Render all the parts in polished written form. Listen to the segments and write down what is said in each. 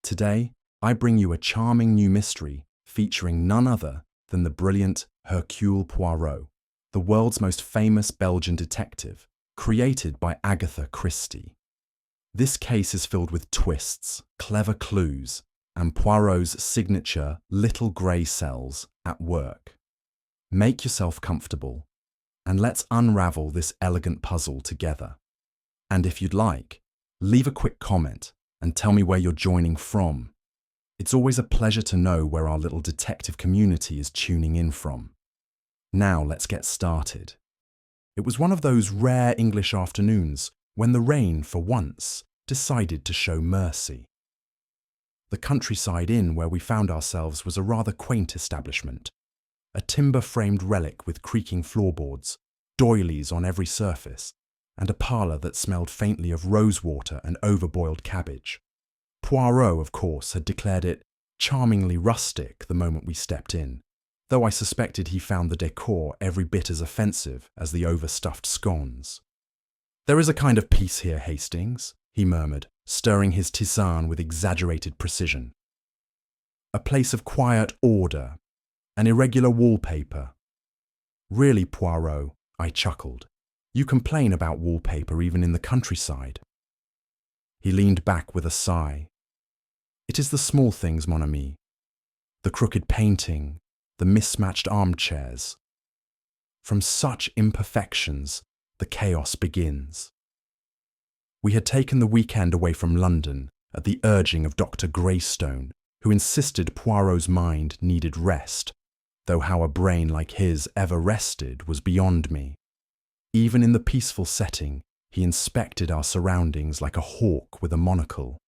Today, I bring you a charming new mystery featuring none other than the brilliant Hercule Poirot, the world's most famous Belgian detective, created by Agatha Christie. This case is filled with twists, clever clues, and Poirot's signature little grey cells at work. Make yourself comfortable, and let's unravel this elegant puzzle together. And if you'd like, leave a quick comment and tell me where you're joining from. It's always a pleasure to know where our little detective community is tuning in from. Now let's get started. It was one of those rare English afternoons when the rain, for once, decided to show mercy. The countryside inn where we found ourselves was a rather quaint establishment, a timber-framed relic with creaking floorboards, doilies on every surface, and a parlour that smelled faintly of rosewater and overboiled cabbage. Poirot, of course, had declared it charmingly rustic the moment we stepped in, though I suspected he found the decor every bit as offensive as the overstuffed scones. "There is a kind of peace here, Hastings," he murmured, stirring his tisane with exaggerated precision. "A place of quiet order, an irregular wallpaper." "Really, Poirot," I chuckled, "you complain about wallpaper even in the countryside." He leaned back with a sigh. "It is the small things, mon ami. The crooked painting, the mismatched armchairs. From such imperfections, the chaos begins." We had taken the weekend away from London at the urging of Dr. Greystone, who insisted Poirot's mind needed rest, though how a brain like his ever rested was beyond me. Even in the peaceful setting, he inspected our surroundings like a hawk with a monocle.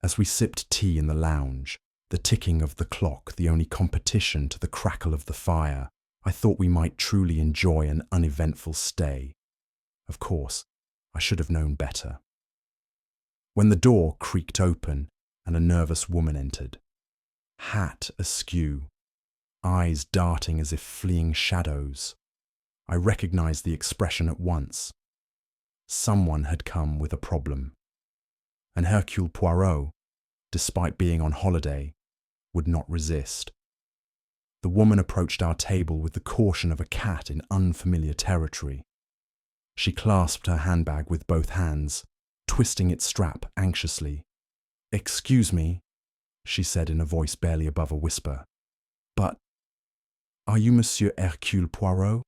As we sipped tea in the lounge, the ticking of the clock the only competition to the crackle of the fire, I thought we might truly enjoy an uneventful stay. Of course, I should have known better. When the door creaked open and a nervous woman entered, hat askew, eyes darting as if fleeing shadows, I recognized the expression at once. Someone had come with a problem. And Hercule Poirot, despite being on holiday, would not resist. The woman approached our table with the caution of a cat in unfamiliar territory. She clasped her handbag with both hands, twisting its strap anxiously. "Excuse me," she said in a voice barely above a whisper, "but are you Monsieur Hercule Poirot?"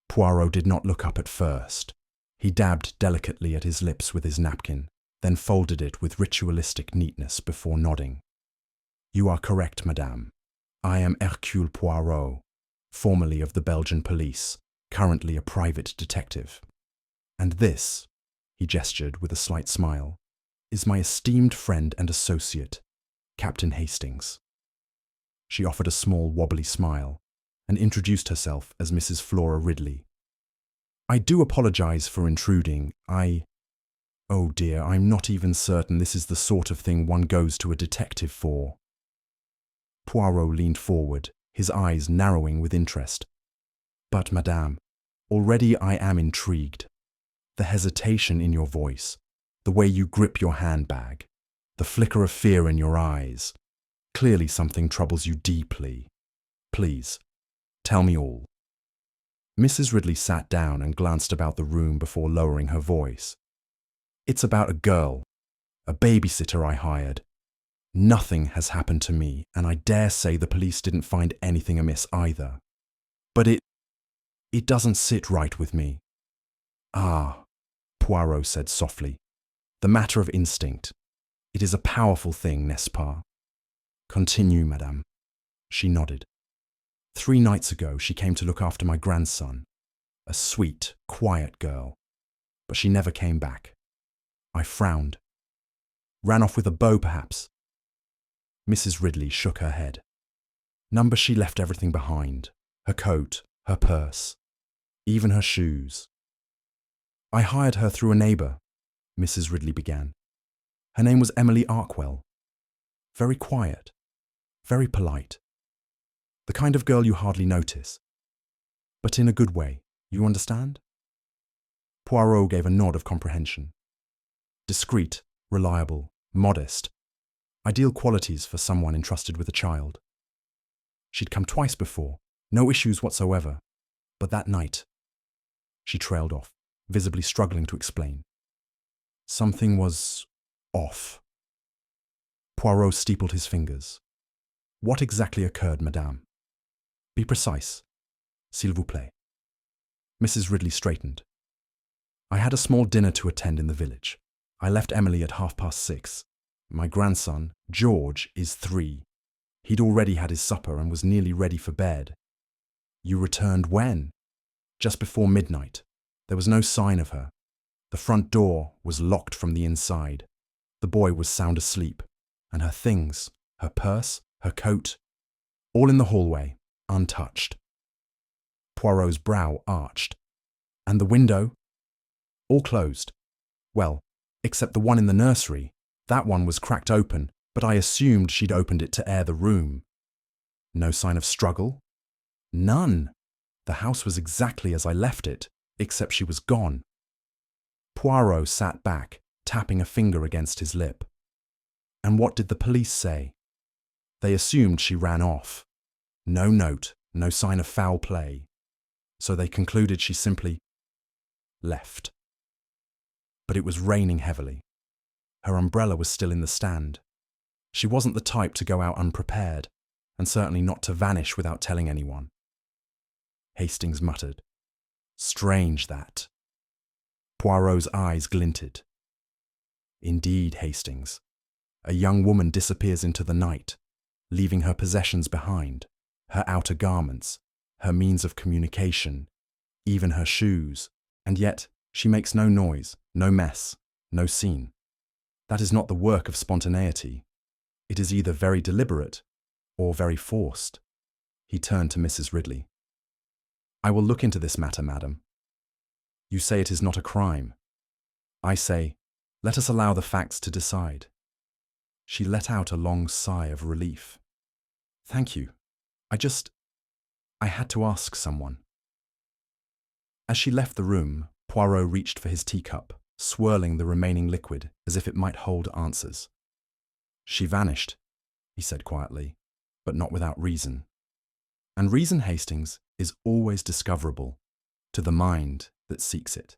Poirot did not look up at first. He dabbed delicately at his lips with his napkin, then folded it with ritualistic neatness before nodding. "You are correct, madame. I am Hercule Poirot, formerly of the Belgian police, currently a private detective. And this," he gestured with a slight smile, "is my esteemed friend and associate, Captain Hastings." She offered a small wobbly smile and introduced herself as Mrs. Flora Ridley. "I do apologize for intruding. Oh dear, I'm not even certain this is the sort of thing one goes to a detective for." Poirot leaned forward, his eyes narrowing with interest. "But, madame, already I am intrigued. The hesitation in your voice, the way you grip your handbag, the flicker of fear in your eyes. Clearly something troubles you deeply. Please, tell me all." Mrs. Ridley sat down and glanced about the room before lowering her voice. "It's about a girl, a babysitter I hired. Nothing has happened to me, and I dare say the police didn't find anything amiss either. But it doesn't sit right with me." "Ah," Poirot said softly, "the matter of instinct. It is a powerful thing, n'est-ce pas? Continue, madame." She nodded. "3 nights ago, she came to look after my grandson. A sweet, quiet girl. But she never came back. I frowned. Ran off with a beau, perhaps?" Mrs. Ridley shook her head. "Number she left everything behind. Her coat, her purse, even her shoes." "I hired her through a neighbour," Mrs. Ridley began. "Her name was Emily Arkwell. Very quiet, very polite. The kind of girl you hardly notice. But in a good way, you understand?" Poirot gave a nod of comprehension. Discreet, reliable, modest. Ideal qualities for someone entrusted with a child. She'd come twice before, no issues whatsoever. But that night, she trailed off, visibly struggling to explain. Something was off. Poirot steepled his fingers. What exactly occurred, madame? Be precise, s'il vous plaît. Mrs. Ridley straightened. I had a small dinner to attend in the village. I left Emily at 6:30. My grandson, George, is 3. He'd already had his supper and was nearly ready for bed. You returned when? Just before midnight. There was no sign of her. The front door was locked from the inside. The boy was sound asleep, and her things, her purse, her coat, all in the hallway, untouched. Poirot's brow arched. And the window? All closed. Well, except the one in the nursery. That one was cracked open, but I assumed she'd opened it to air the room. No sign of struggle? None. The house was exactly as I left it, except she was gone. Poirot sat back, tapping a finger against his lip. And what did the police say? They assumed she ran off. No note, no sign of foul play. So they concluded she simply left. But it was raining heavily. Her umbrella was still in the stand. She wasn't the type to go out unprepared, and certainly not to vanish without telling anyone. Hastings muttered. Strange that. Poirot's eyes glinted. Indeed, Hastings. A young woman disappears into the night, leaving her possessions behind, her outer garments, her means of communication, even her shoes, and yet she makes no noise, no mess, no scene. That is not the work of spontaneity. It is either very deliberate or very forced. He turned to Mrs. Ridley. I will look into this matter, madam. You say it is not a crime. I say, let us allow the facts to decide. She let out a long sigh of relief. Thank you. I had to ask someone. As she left the room, Poirot reached for his teacup, swirling the remaining liquid as if it might hold answers. She vanished, he said quietly, but not without reason. And reason, Hastings, is always discoverable to the mind that seeks it.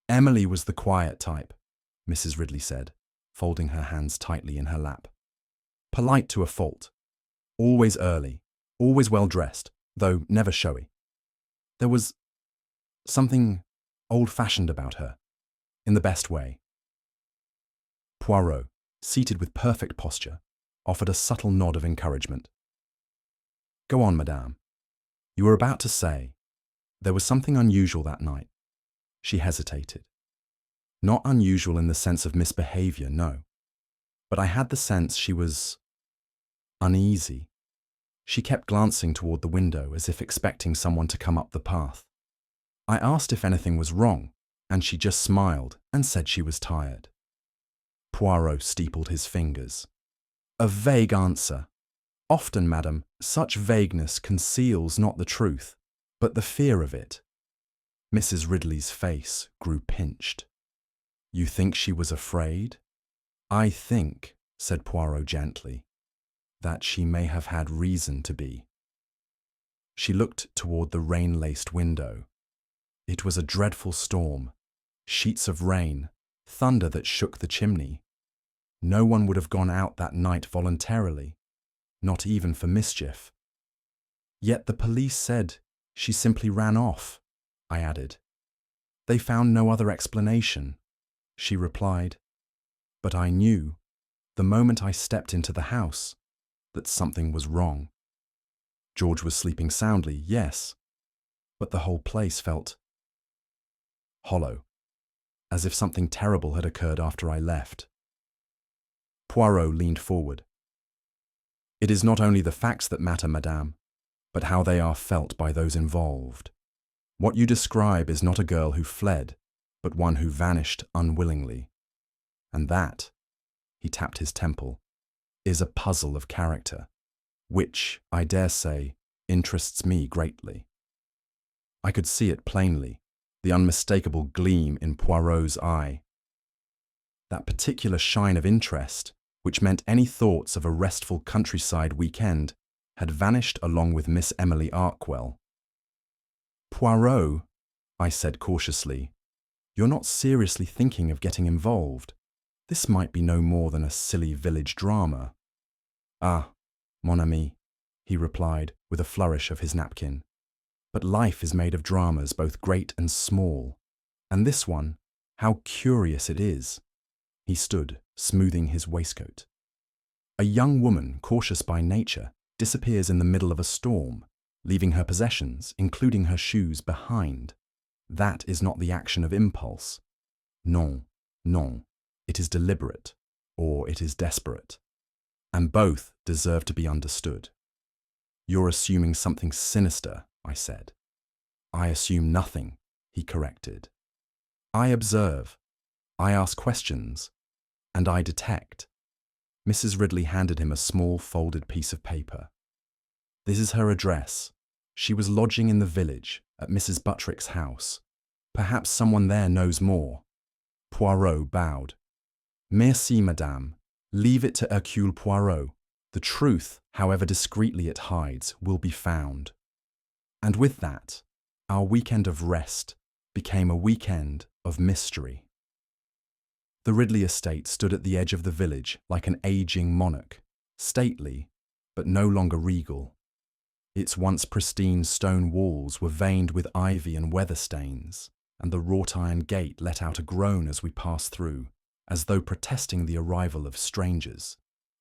Emily was the quiet type, Mrs. Ridley said, folding her hands tightly in her lap. Polite to a fault. Always early, always well dressed, though never showy. There was something old-fashioned about her, in the best way. Poirot, seated with perfect posture, offered a subtle nod of encouragement. Go on, madame. You were about to say, there was something unusual that night. She hesitated. Not unusual in the sense of misbehavior, no. But I had the sense she was uneasy. She kept glancing toward the window as if expecting someone to come up the path. I asked if anything was wrong, and she just smiled and said she was tired. Poirot steepled his fingers. A vague answer. Often, madam, such vagueness conceals not the truth, but the fear of it. Mrs. Ridley's face grew pinched. You think she was afraid? I think, said Poirot gently, that she may have had reason to be. She looked toward the rain-laced window. It was a dreadful storm, sheets of rain, thunder that shook the chimney. No one would have gone out that night voluntarily, not even for mischief. Yet the police said she simply ran off, I added. They found no other explanation, she replied. But I knew, the moment I stepped into the house, that something was wrong. George was sleeping soundly, yes, but the whole place felt hollow, as if something terrible had occurred after I left. Poirot leaned forward. It is not only the facts that matter, madame, but how they are felt by those involved. What you describe is not a girl who fled, but one who vanished unwillingly. And that, he tapped his temple, is a puzzle of character, which, I dare say, interests me greatly. I could see it plainly, the unmistakable gleam in Poirot's eye. That particular shine of interest, which meant any thoughts of a restful countryside weekend had vanished along with Miss Emily Arkwell. "Poirot," I said cautiously, "you're not seriously thinking of getting involved. This might be no more than a silly village drama." "Ah, mon ami," he replied with a flourish of his napkin. "But life is made of dramas both great and small. And this one, how curious it is." He stood, smoothing his waistcoat. "A young woman, cautious by nature, disappears in the middle of a storm, leaving her possessions, including her shoes, behind. That is not the action of impulse. Non, non. It is deliberate, or it is desperate. And both deserve to be understood." "You're assuming something sinister," I said. "I assume nothing," he corrected. "I observe, I ask questions, and I detect." Mrs. Ridley handed him a small folded piece of paper. "This is her address. She was lodging in the village, at Mrs. Buttrick's house. Perhaps someone there knows more." Poirot bowed. "Merci, madame. Leave it to Hercule Poirot. The truth, however discreetly it hides, will be found." And with that, our weekend of rest became a weekend of mystery. The Ridley estate stood at the edge of the village like an aging monarch, stately, but no longer regal. Its once pristine stone walls were veined with ivy and weather stains, and the wrought iron gate let out a groan as we passed through, as though protesting the arrival of strangers.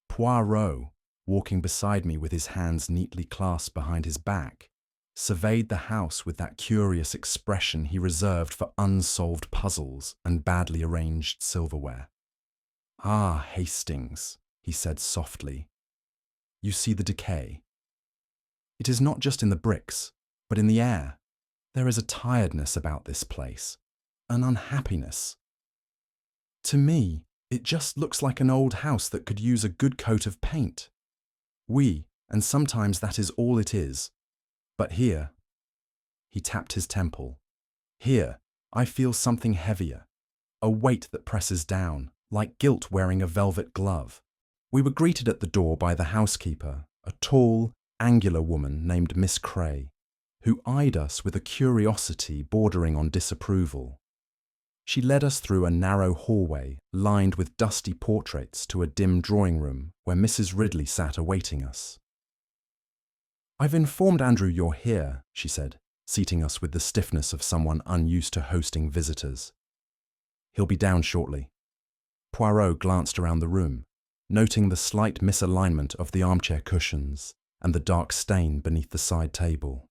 Poirot, walking beside me with his hands neatly clasped behind his back, surveyed the house with that curious expression he reserved for unsolved puzzles and badly arranged silverware. "Ah, Hastings," he said softly, "you see the decay. It is not just in the bricks, but in the air. There is a tiredness about this place, an unhappiness. To me, it just looks like an old house that could use a good coat of paint. And sometimes that is all it is. But here," he tapped his temple, "here I feel something heavier, a weight that presses down, like guilt wearing a velvet glove." We were greeted at the door by the housekeeper, a tall, angular woman named Miss Cray, who eyed us with a curiosity bordering on disapproval. She led us through a narrow hallway lined with dusty portraits to a dim drawing room where Mrs. Ridley sat awaiting us. "I've informed Andrew you're here," she said, seating us with the stiffness of someone unused to hosting visitors. "He'll be down shortly." Poirot glanced around the room, noting the slight misalignment of the armchair cushions and the dark stain beneath the side table.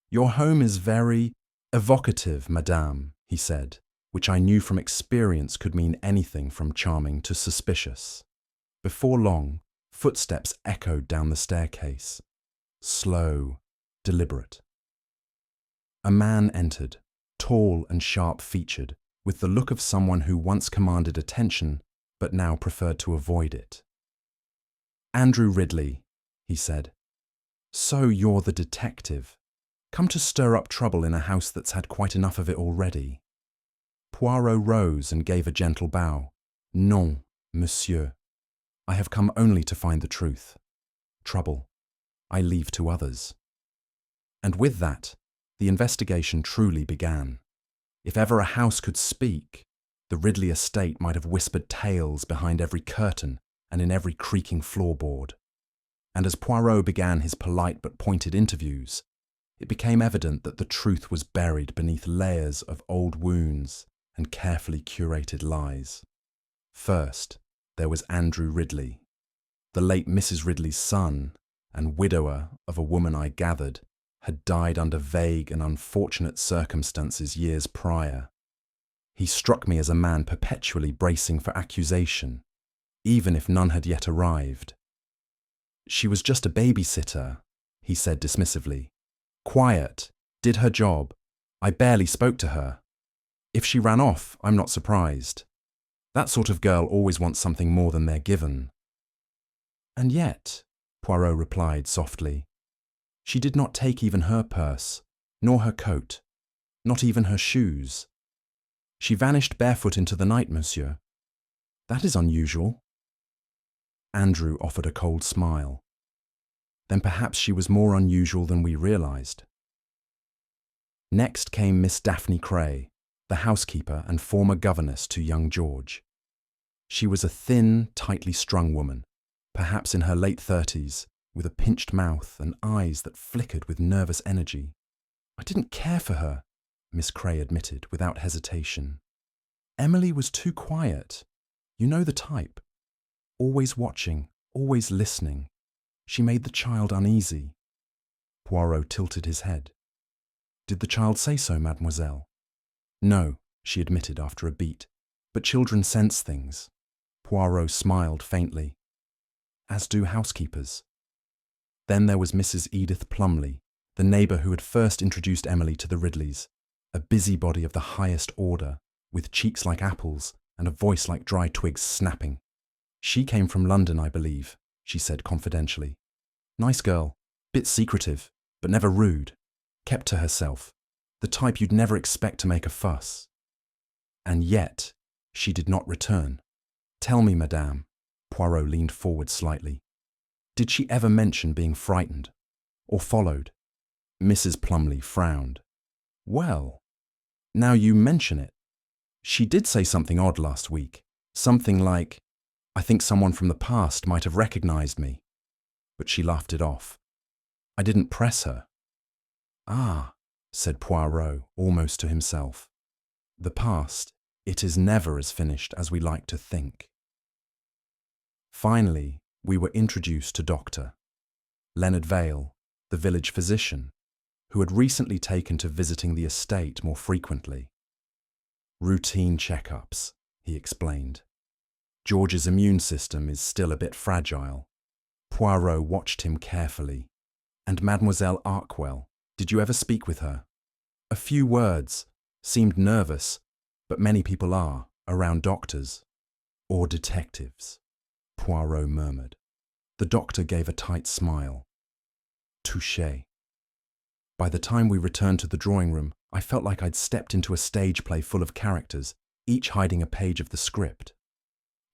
"Your home is very evocative, madame," he said, which I knew from experience could mean anything from charming to suspicious. Before long, footsteps echoed down the staircase. Slow, deliberate. A man entered, tall and sharp-featured, with the look of someone who once commanded attention but now preferred to avoid it. "Andrew Ridley," he said. "So you're the detective. Come to stir up trouble in a house that's had quite enough of it already." Poirot rose and gave a gentle bow. "Non, monsieur. I have come only to find the truth. Trouble I leave to others." And with that, the investigation truly began. If ever a house could speak, the Ridley estate might have whispered tales behind every curtain and in every creaking floorboard. And as Poirot began his polite but pointed interviews, it became evident that the truth was buried beneath layers of old wounds and carefully curated lies. First, there was Andrew Ridley, the late Mrs. Ridley's son and widower of a woman I gathered had died under vague and unfortunate circumstances years prior. He struck me as a man perpetually bracing for accusation, even if none had yet arrived. "She was just a babysitter," he said dismissively. "Quiet, did her job. I barely spoke to her. If she ran off, I'm not surprised. That sort of girl always wants something more than they're given." "And yet," Poirot replied softly, "she did not take even her purse, nor her coat, not even her shoes. She vanished barefoot into the night, monsieur. That is unusual." Andrew offered a cold smile. Then perhaps she was more unusual than we realized. Next came Miss Daphne Cray, the housekeeper and former governess to young George. She was a thin, tightly strung woman, perhaps in her late 30s, with a pinched mouth and eyes that flickered with nervous energy. I didn't care for her, Miss Cray admitted without hesitation. Emily was too quiet. You know the type. Always watching, always listening. She made the child uneasy. Poirot tilted his head. Did the child say so, mademoiselle? No, she admitted after a beat, but children sense things. Poirot smiled faintly. As do housekeepers. Then there was Mrs. Edith Plumley, the neighbour who had first introduced Emily to the Ridleys, a busybody of the highest order, with cheeks like apples and a voice like dry twigs snapping. She came from London, I believe, she said confidentially. Nice girl, bit secretive, but never rude. Kept to herself, the type you'd never expect to make a fuss. And yet, she did not return. Tell me, madame, Poirot leaned forward slightly. Did she ever mention being frightened? Or followed? Mrs. Plumley frowned. Well, now you mention it. She did say something odd last week. Something like, I think someone from the past might have recognized me. But she laughed it off. I didn't press her. Ah, said Poirot, almost to himself. The past, it is never as finished as we like to think. Finally, we were introduced to Dr. Leonard Vale, the village physician, who had recently taken to visiting the estate more frequently. Routine checkups, he explained. George's immune system is still a bit fragile. Poirot watched him carefully. And Mademoiselle Arkwell, did you ever speak with her? A few words, seemed nervous, but many people are, around doctors. Or detectives, Poirot murmured. The doctor gave a tight smile. Touché. By the time we returned to the drawing room, I felt like I'd stepped into a stage play full of characters, each hiding a page of the script.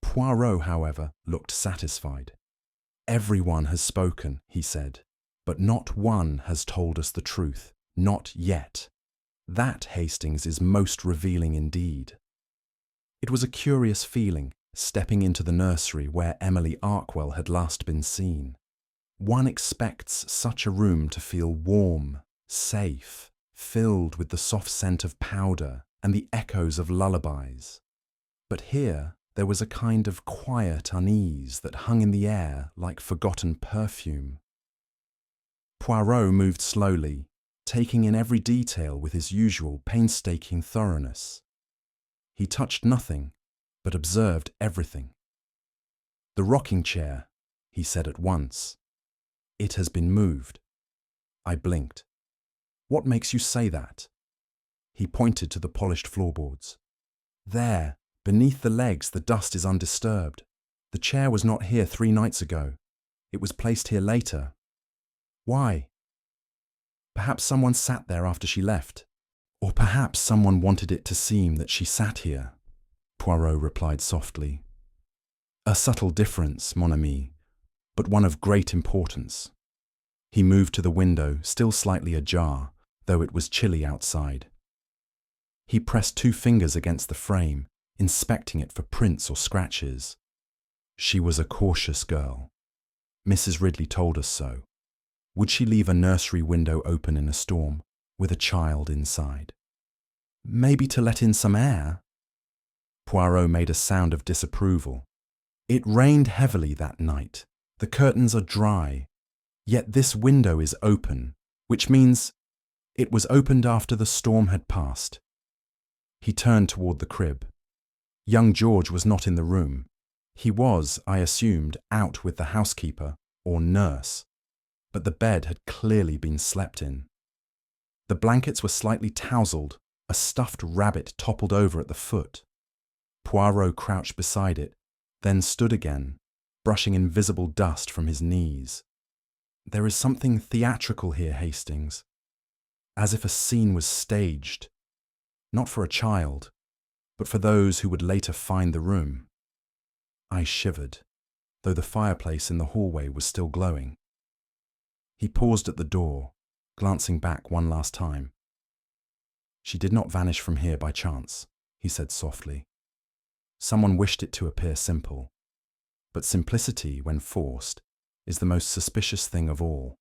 Poirot, however, looked satisfied. Everyone has spoken, he said, but not one has told us the truth, not yet. That, Hastings, is most revealing indeed. It was a curious feeling, stepping into the nursery where Emily Arkwell had last been seen. One expects such a room to feel warm, safe, filled with the soft scent of powder and the echoes of lullabies. But here there was a kind of quiet unease that hung in the air like forgotten perfume. Poirot moved slowly, taking in every detail with his usual painstaking thoroughness. He touched nothing, but observed everything. The rocking chair, he said at once. It has been moved. I blinked. What makes you say that? He pointed to the polished floorboards. There, beneath the legs, the dust is undisturbed. The chair was not here 3 nights ago. It was placed here later. Why? Perhaps someone sat there after she left. Or perhaps someone wanted it to seem that she sat here, Poirot replied softly. A subtle difference, mon ami, but one of great importance. He moved to the window, still slightly ajar, though it was chilly outside. He pressed 2 fingers against the frame, inspecting it for prints or scratches. She was a cautious girl. Mrs. Ridley told us so. Would she leave a nursery window open in a storm, with a child inside? Maybe to let in some air? Poirot made a sound of disapproval. It rained heavily that night. The curtains are dry. Yet this window is open, which means it was opened after the storm had passed. He turned toward the crib. Young George was not in the room. He was, I assumed, out with the housekeeper or nurse, but the bed had clearly been slept in. The blankets were slightly tousled, a stuffed rabbit toppled over at the foot. Poirot crouched beside it, then stood again, brushing invisible dust from his knees. There is something theatrical here, Hastings, as if a scene was staged, not for a child, but for those who would later find the room. I shivered. though the fireplace in the hallway was still glowing. He paused at the door, glancing back one last time. "She did not vanish from here by chance," he said softly. "Someone wished it to appear simple. But simplicity, when forced, is the most suspicious thing of all."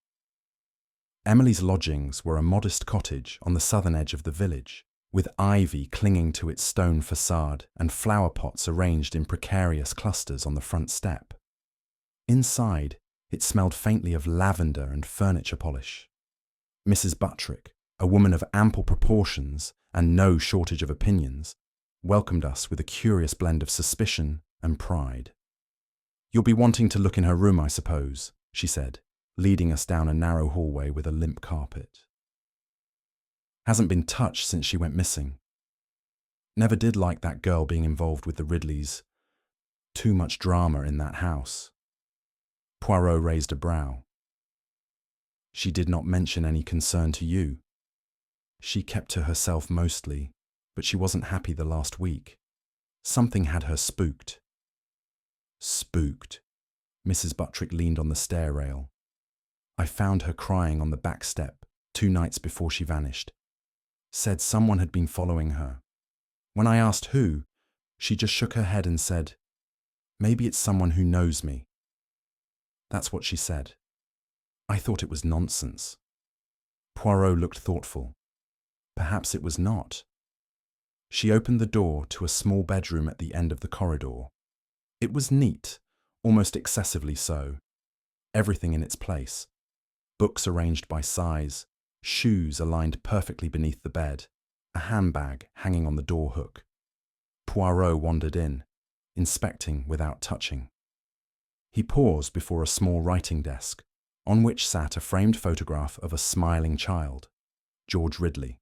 Emily's lodgings were a modest cottage on the southern edge of the village, with ivy clinging to its stone facade and flower pots arranged in precarious clusters on the front step. Inside, it smelled faintly of lavender and furniture polish. Mrs. Buttrick, a woman of ample proportions and no shortage of opinions, welcomed us with a curious blend of suspicion and pride. "You'll be wanting to look in her room, I suppose," she said, leading us down a narrow hallway with a limp carpet. "Hasn't been touched since she went missing. Never did like that girl being involved with the Ridleys. Too much drama in that house." Poirot raised a brow. "She did not mention any concern to you?" "She kept to herself mostly, but she wasn't happy the last week. Something had her spooked." "Spooked?" Mrs. Buttrick leaned on the stair rail. "I found her crying on the back step 2 nights before she vanished. Said someone had been following her. When I asked who, she just shook her head and said, 'Maybe it's someone who knows me.' That's what she said. I thought it was nonsense." Poirot looked thoughtful. Perhaps it was not. She opened the door to a small bedroom at the end of the corridor. It was neat, almost excessively so. Everything in its place. Books arranged by size, shoes aligned perfectly beneath the bed, a handbag hanging on the door hook. Poirot wandered in, inspecting without touching. He paused before a small writing desk, on which sat a framed photograph of a smiling child, George Ridley.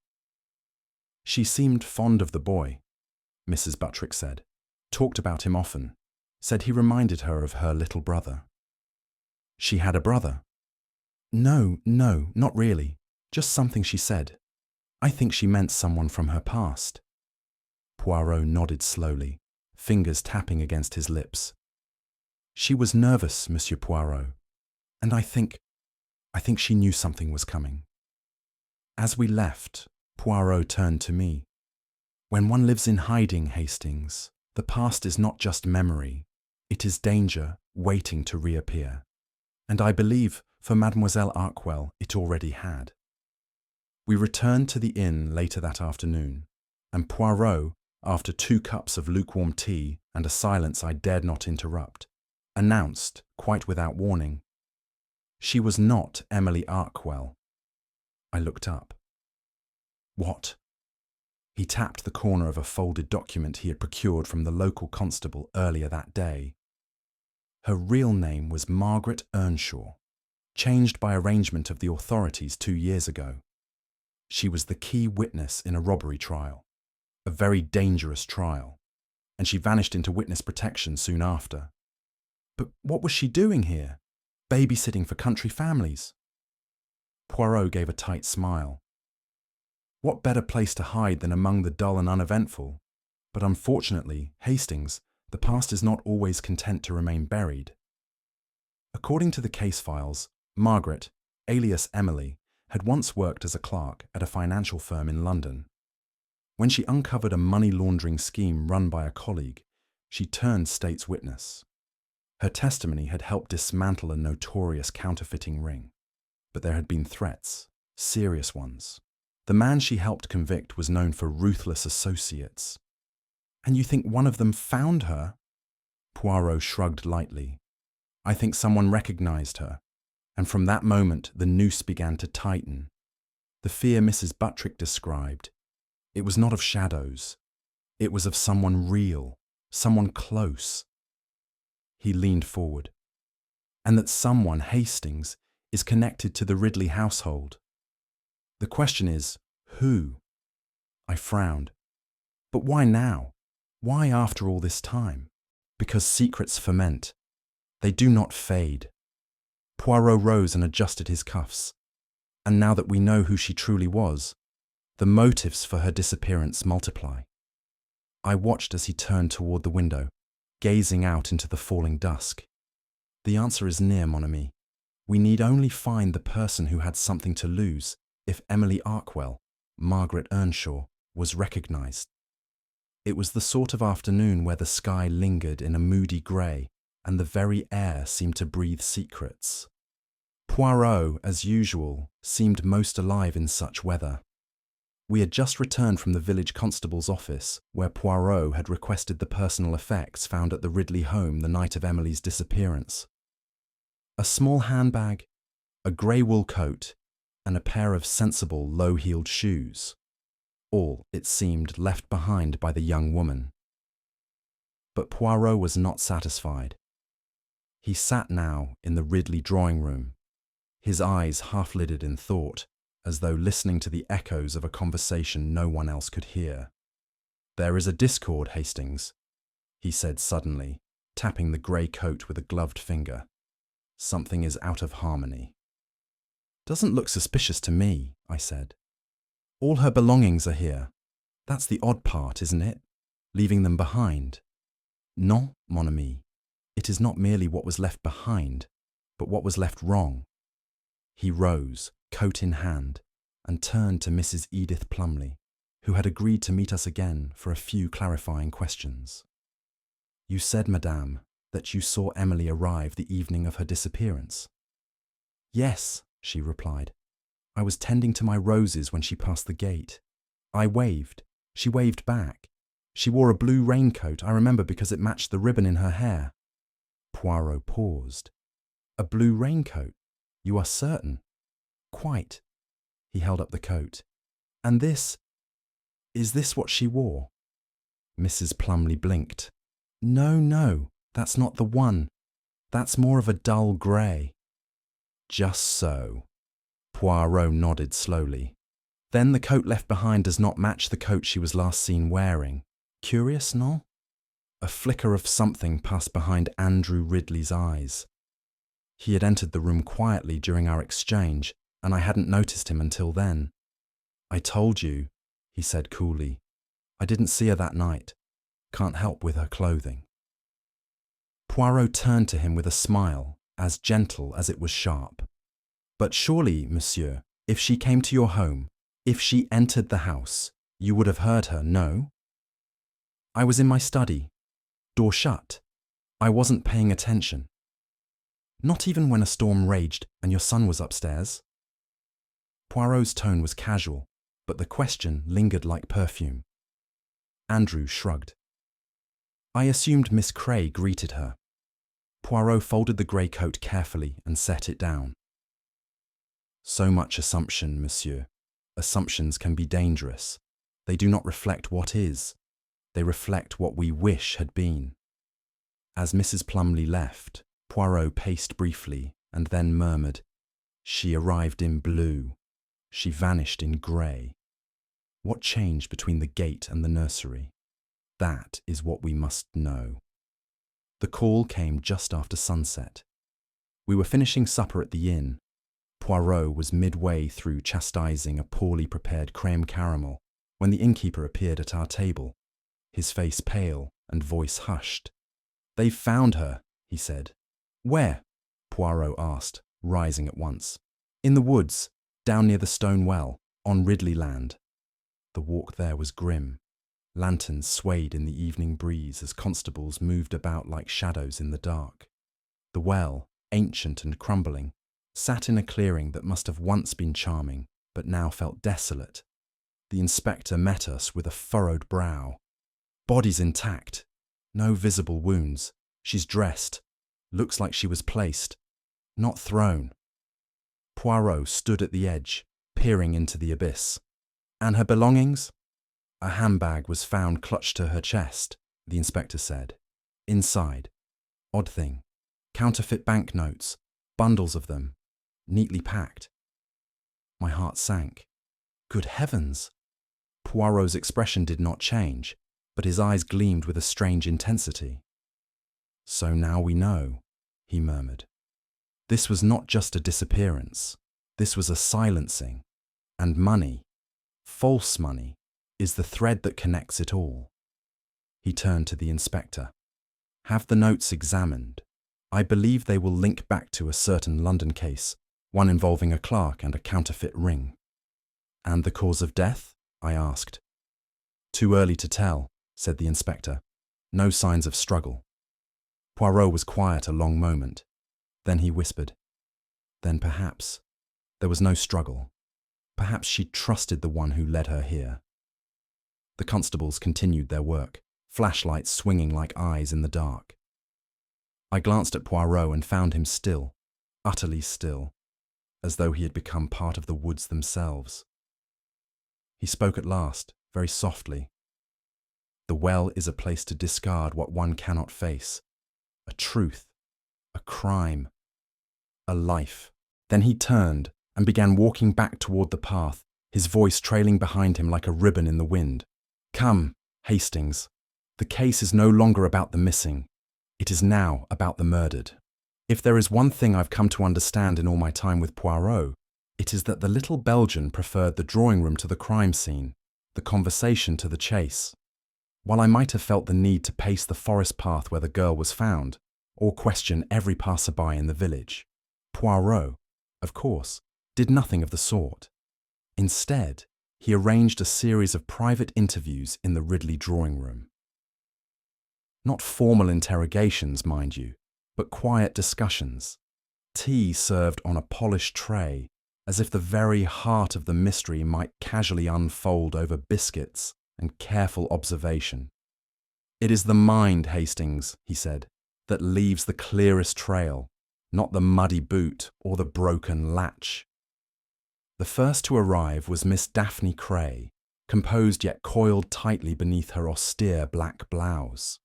"She seemed fond of the boy," Mrs. Buttrick said. "Talked about him often. Said he reminded her of her little brother." "She had a brother?" No, not really. Just something she said. I think she meant someone from her past." Poirot nodded slowly, fingers tapping against his lips. "She was nervous, Monsieur Poirot, and I think she knew something was coming." As we left, Poirot turned to me. "When one lives in hiding, Hastings, the past is not just memory, it is danger waiting to reappear. And I believe for Mademoiselle Arkwell it already had." We returned to the inn later that afternoon, and Poirot, after 2 cups of lukewarm tea and a silence I dared not interrupt, announced, quite without warning, "She was not Emily Arkwell." I looked up. "What?" He tapped the corner of a folded document he had procured from the local constable earlier that day. "Her real name was Margaret Earnshaw, changed by arrangement of the authorities 2 years ago. She was the key witness in a robbery trial, a very dangerous trial, and she vanished into witness protection soon after." "But what was she doing here? Babysitting for country families?" Poirot gave a tight smile. "What better place to hide than among the dull and uneventful? But unfortunately, Hastings, the past is not always content to remain buried. According to the case files, Margaret, alias Emily, had once worked as a clerk at a financial firm in London. When she uncovered a money laundering scheme run by a colleague, she turned state's witness. Her testimony had helped dismantle a notorious counterfeiting ring. But there had been threats, serious ones. The man she helped convict was known for ruthless associates. And you think one of them found her?" Poirot shrugged lightly. "I think someone recognized her, and from that moment the noose began to tighten. The fear Mrs. Buttrick described, it was not of shadows. It was of someone real, someone close." He leaned forward. "And that someone, Hastings, is connected to the Ridley household. The question is, who?" I frowned. "But why now? Why after all this time?" "Because secrets ferment. They do not fade." Poirot rose and adjusted his cuffs. "And now that we know who she truly was, the motives for her disappearance multiply." I watched as he turned toward the window, gazing out into the falling dusk. The answer is near, mon ami. We need only find the person who had something to lose if Emily Arkwell, Margaret Earnshaw, was recognised. It was the sort of afternoon where the sky lingered in a moody grey and the very air seemed to breathe secrets. Poirot, as usual, seemed most alive in such weather. We had just returned from the village constable's office, where Poirot had requested the personal effects found at the Ridley home the night of Emily's disappearance. A small handbag, a grey wool coat, and a pair of sensible low-heeled shoes. All, it seemed, left behind by the young woman. But Poirot was not satisfied. He sat now in the Ridley drawing room, his eyes half-lidded in thought, as though listening to the echoes of a conversation no one else could hear. "There is a discord, Hastings," he said suddenly, tapping the grey coat with a gloved finger. "Something is out of harmony." "Doesn't look suspicious to me," I said. "All her belongings are here. That's the odd part, isn't it? Leaving them behind." "Non, mon ami. It is not merely what was left behind, but what was left wrong." He rose, coat in hand, and turned to Mrs. Edith Plumley, who had agreed to meet us again for a few clarifying questions. "You said, madame, that you saw Emily arrive the evening of her disappearance?" "Yes," she replied. "I was tending to my roses when she passed the gate. I waved. She waved back. She wore a blue raincoat, I remember, because it matched the ribbon in her hair." Poirot paused. "A blue raincoat? You are certain?" "Quite." He held up the coat. "And this? Is this what she wore?" Mrs. Plumley blinked. No, that's not the one. That's more of a dull grey." "Just so." Poirot nodded slowly. "Then the coat left behind does not match the coat she was last seen wearing. Curious, no?" A flicker of something passed behind Andrew Ridley's eyes. He had entered the room quietly during our exchange, and I hadn't noticed him until then. "I told you," he said coolly. "I didn't see her that night. Can't help with her clothing." Poirot turned to him with a smile, as gentle as it was sharp. "But surely, monsieur, if she came to your home, if she entered the house, you would have heard her, no?" "I was in my study. Door shut. I wasn't paying attention." "Not even when a storm raged and your son was upstairs?" Poirot's tone was casual, but the question lingered like perfume. Andrew shrugged. "I assumed Miss Cray greeted her." Poirot folded the grey coat carefully and set it down. "So much assumption, monsieur. Assumptions can be dangerous. They do not reflect what is. They reflect what we wish had been." As Mrs. Plumley left, Poirot paced briefly and then murmured, "She arrived in blue. She vanished in grey. What changed between the gate and the nursery? That is what we must know." The call came just after sunset. We were finishing supper at the inn. Poirot was midway through chastising a poorly prepared creme caramel when the innkeeper appeared at our table, his face pale and voice hushed. "They've found her," he said. "Where?" Poirot asked, rising at once. "In the woods, down near the stone well, on Ridley land." The walk there was grim. Lanterns swayed in the evening breeze as constables moved about like shadows in the dark. The well, ancient and crumbling, sat in a clearing that must have once been charming, but now felt desolate. The inspector met us with a furrowed brow. "Body's intact. No visible wounds. She's dressed. Looks like she was placed. Not thrown." Poirot stood at the edge, peering into the abyss. "And her belongings?" "A handbag was found clutched to her chest," the inspector said. "Inside. Odd thing. Counterfeit banknotes, bundles of them, neatly packed." My heart sank. Good heavens! Poirot's expression did not change, but his eyes gleamed with a strange intensity. "So now we know," he murmured. "This was not just a disappearance. This was a silencing. And money, false money, is the thread that connects it all." He turned to the inspector. "Have the notes examined. I believe they will link back to a certain London case, one involving a clerk and a counterfeit ring. And the cause of death? I asked. Too early to tell, said the inspector. No signs of struggle. Poirot was quiet a long moment. Then he whispered, Then perhaps there was no struggle. Perhaps she trusted the one who led her here. The constables continued their work, flashlights swinging like eyes in the dark. I glanced at Poirot and found him still, utterly still, as though he had become part of the woods themselves. He spoke at last, very softly. The well is a place to discard what one cannot face. A truth, a crime, a life. Then he turned and began walking back toward the path, his voice trailing behind him like a ribbon in the wind. Come, Hastings. The case is no longer about the missing. It is now about the murdered. If there is one thing I've come to understand in all my time with Poirot, it is that the little Belgian preferred the drawing room to the crime scene, the conversation to the chase. While I might have felt the need to pace the forest path where the girl was found, or question every passerby in the village, Poirot, of course, did nothing of the sort. Instead, he arranged a series of private interviews in the Ridley drawing room. Not formal interrogations, mind you, but quiet discussions. Tea served on a polished tray, as if the very heart of the mystery might casually unfold over biscuits and careful observation. It is the mind, Hastings, he said, that leaves the clearest trail, not the muddy boot or the broken latch. The first to arrive was Miss Daphne Cray, composed yet coiled tightly beneath her austere black blouse.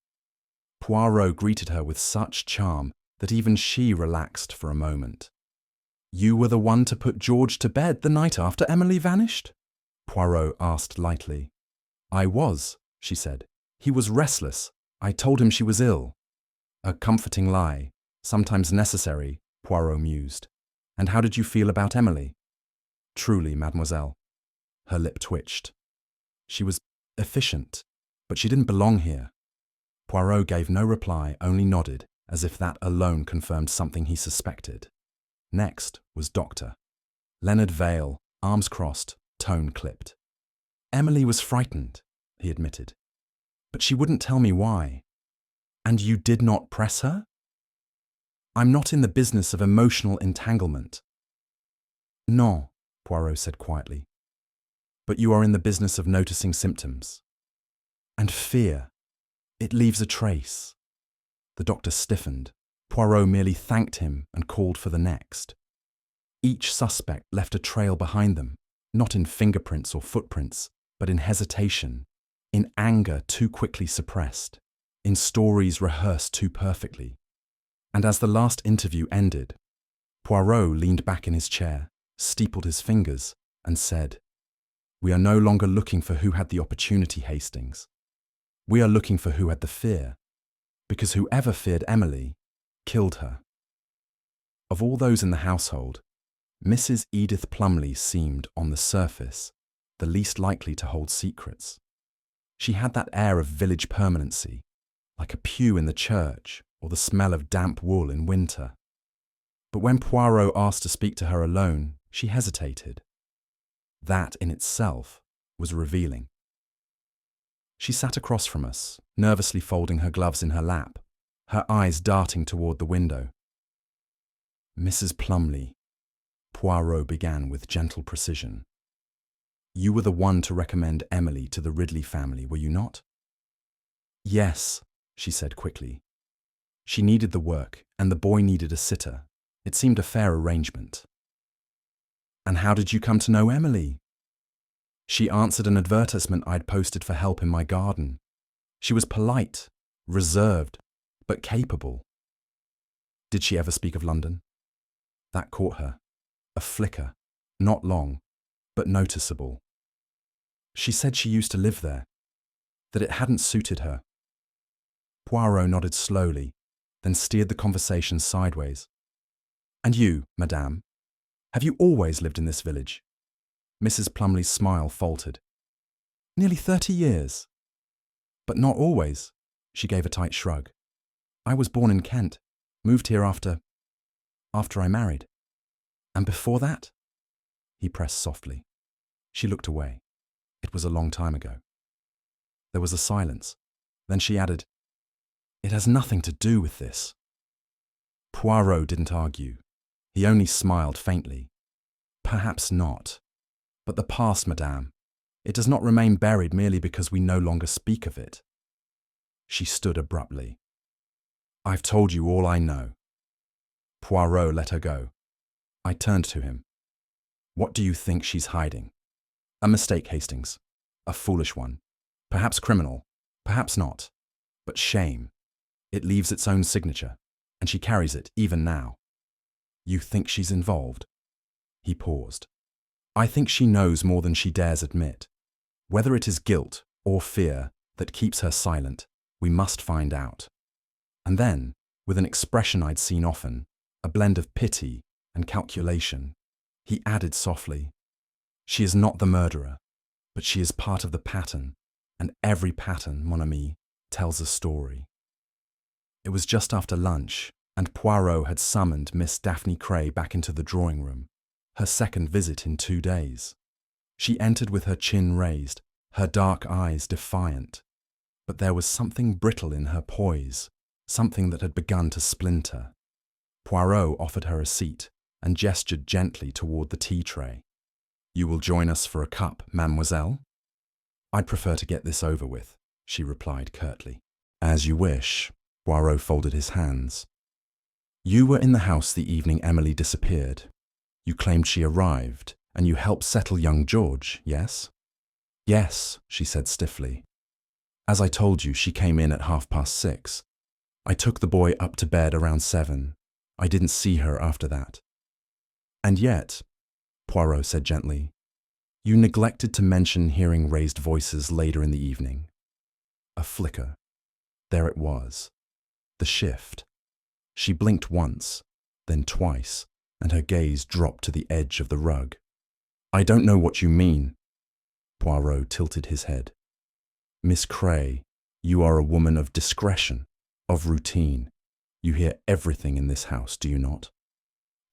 Poirot greeted her with such charm that even she relaxed for a moment. You were the one to put George to bed the night after Emily vanished? Poirot asked lightly. I was, she said. He was restless. I told him she was ill. A comforting lie, sometimes necessary, Poirot mused. And how did you feel about Emily? Truly, mademoiselle. Her lip twitched. She was efficient, but she didn't belong here. Poirot gave no reply, only nodded, as if that alone confirmed something he suspected. Next was Doctor. Leonard Vale, arms crossed, tone clipped. Emily was frightened, he admitted. But she wouldn't tell me why. And you did not press her? I'm not in the business of emotional entanglement. Non, Poirot said quietly. But you are in the business of noticing symptoms. And fear. It leaves a trace. The doctor stiffened. Poirot merely thanked him and called for the next. Each suspect left a trail behind them, not in fingerprints or footprints, but in hesitation, in anger too quickly suppressed, in stories rehearsed too perfectly. And as the last interview ended, Poirot leaned back in his chair, steepled his fingers, and said, We are no longer looking for who had the opportunity, Hastings. We are looking for who had the fear, because whoever feared Emily killed her. Of all those in the household, Mrs. Edith Plumley seemed, on the surface, the least likely to hold secrets. She had that air of village permanency, like a pew in the church or the smell of damp wool in winter. But when Poirot asked to speak to her alone, she hesitated. That in itself was revealing. She sat across from us, nervously folding her gloves in her lap, her eyes darting toward the window. Mrs. Plumley, Poirot began with gentle precision. You were the one to recommend Emily to the Ridley family, were you not? Yes, she said quickly. She needed the work, and the boy needed a sitter. It seemed a fair arrangement. And how did you come to know Emily? She answered an advertisement I'd posted for help in my garden. She was polite, reserved, but capable. Did she ever speak of London? That caught her. A flicker, not long, but noticeable. She said she used to live there, that it hadn't suited her. Poirot nodded slowly, then steered the conversation sideways. And you, madame, have you always lived in this village? Mrs. Plumley's smile faltered. Nearly 30 years. But not always, she gave a tight shrug. I was born in Kent. Moved here after I married. And before that? He pressed softly. She looked away. It was a long time ago. There was a silence. Then she added, "It has nothing to do with this." Poirot didn't argue. He only smiled faintly. "Perhaps not. But the past, madame, it does not remain buried merely because we no longer speak of it." She stood abruptly. "I've told you all I know." Poirot let her go. I turned to him. "What do you think she's hiding?" "A mistake, Hastings. A foolish one. Perhaps criminal, perhaps not. But shame. It leaves its own signature, and she carries it even now." "You think she's involved?" He paused. "I think she knows more than she dares admit. Whether it is guilt or fear that keeps her silent, we must find out." And then, with an expression I'd seen often, a blend of pity and calculation, he added softly, "She is not the murderer, but she is part of the pattern, and every pattern, mon ami, tells a story." It was just after lunch, and Poirot had summoned Miss Daphne Cray back into the drawing room, her second visit in 2 days. She entered with her chin raised, her dark eyes defiant. But there was something brittle in her poise, something that had begun to splinter. Poirot offered her a seat and gestured gently toward the tea tray. "You will join us for a cup, mademoiselle?" "I'd prefer to get this over with," she replied curtly. "As you wish." Poirot folded his hands. "You were in the house the evening Emily disappeared. You claimed she arrived, and you helped settle young George, yes?" "Yes," she said stiffly. "As I told you, she came in at 6:30. I took the boy up to bed around 7. I didn't see her after that." "And yet," Poirot said gently, "you neglected to mention hearing raised voices later in the evening." A flicker. There it was. The shift. She blinked once, then twice, and her gaze dropped to the edge of the rug. "I don't know what you mean." Poirot tilted his head. "Miss Cray, you are a woman of discretion, of routine. You hear everything in this house, do you not?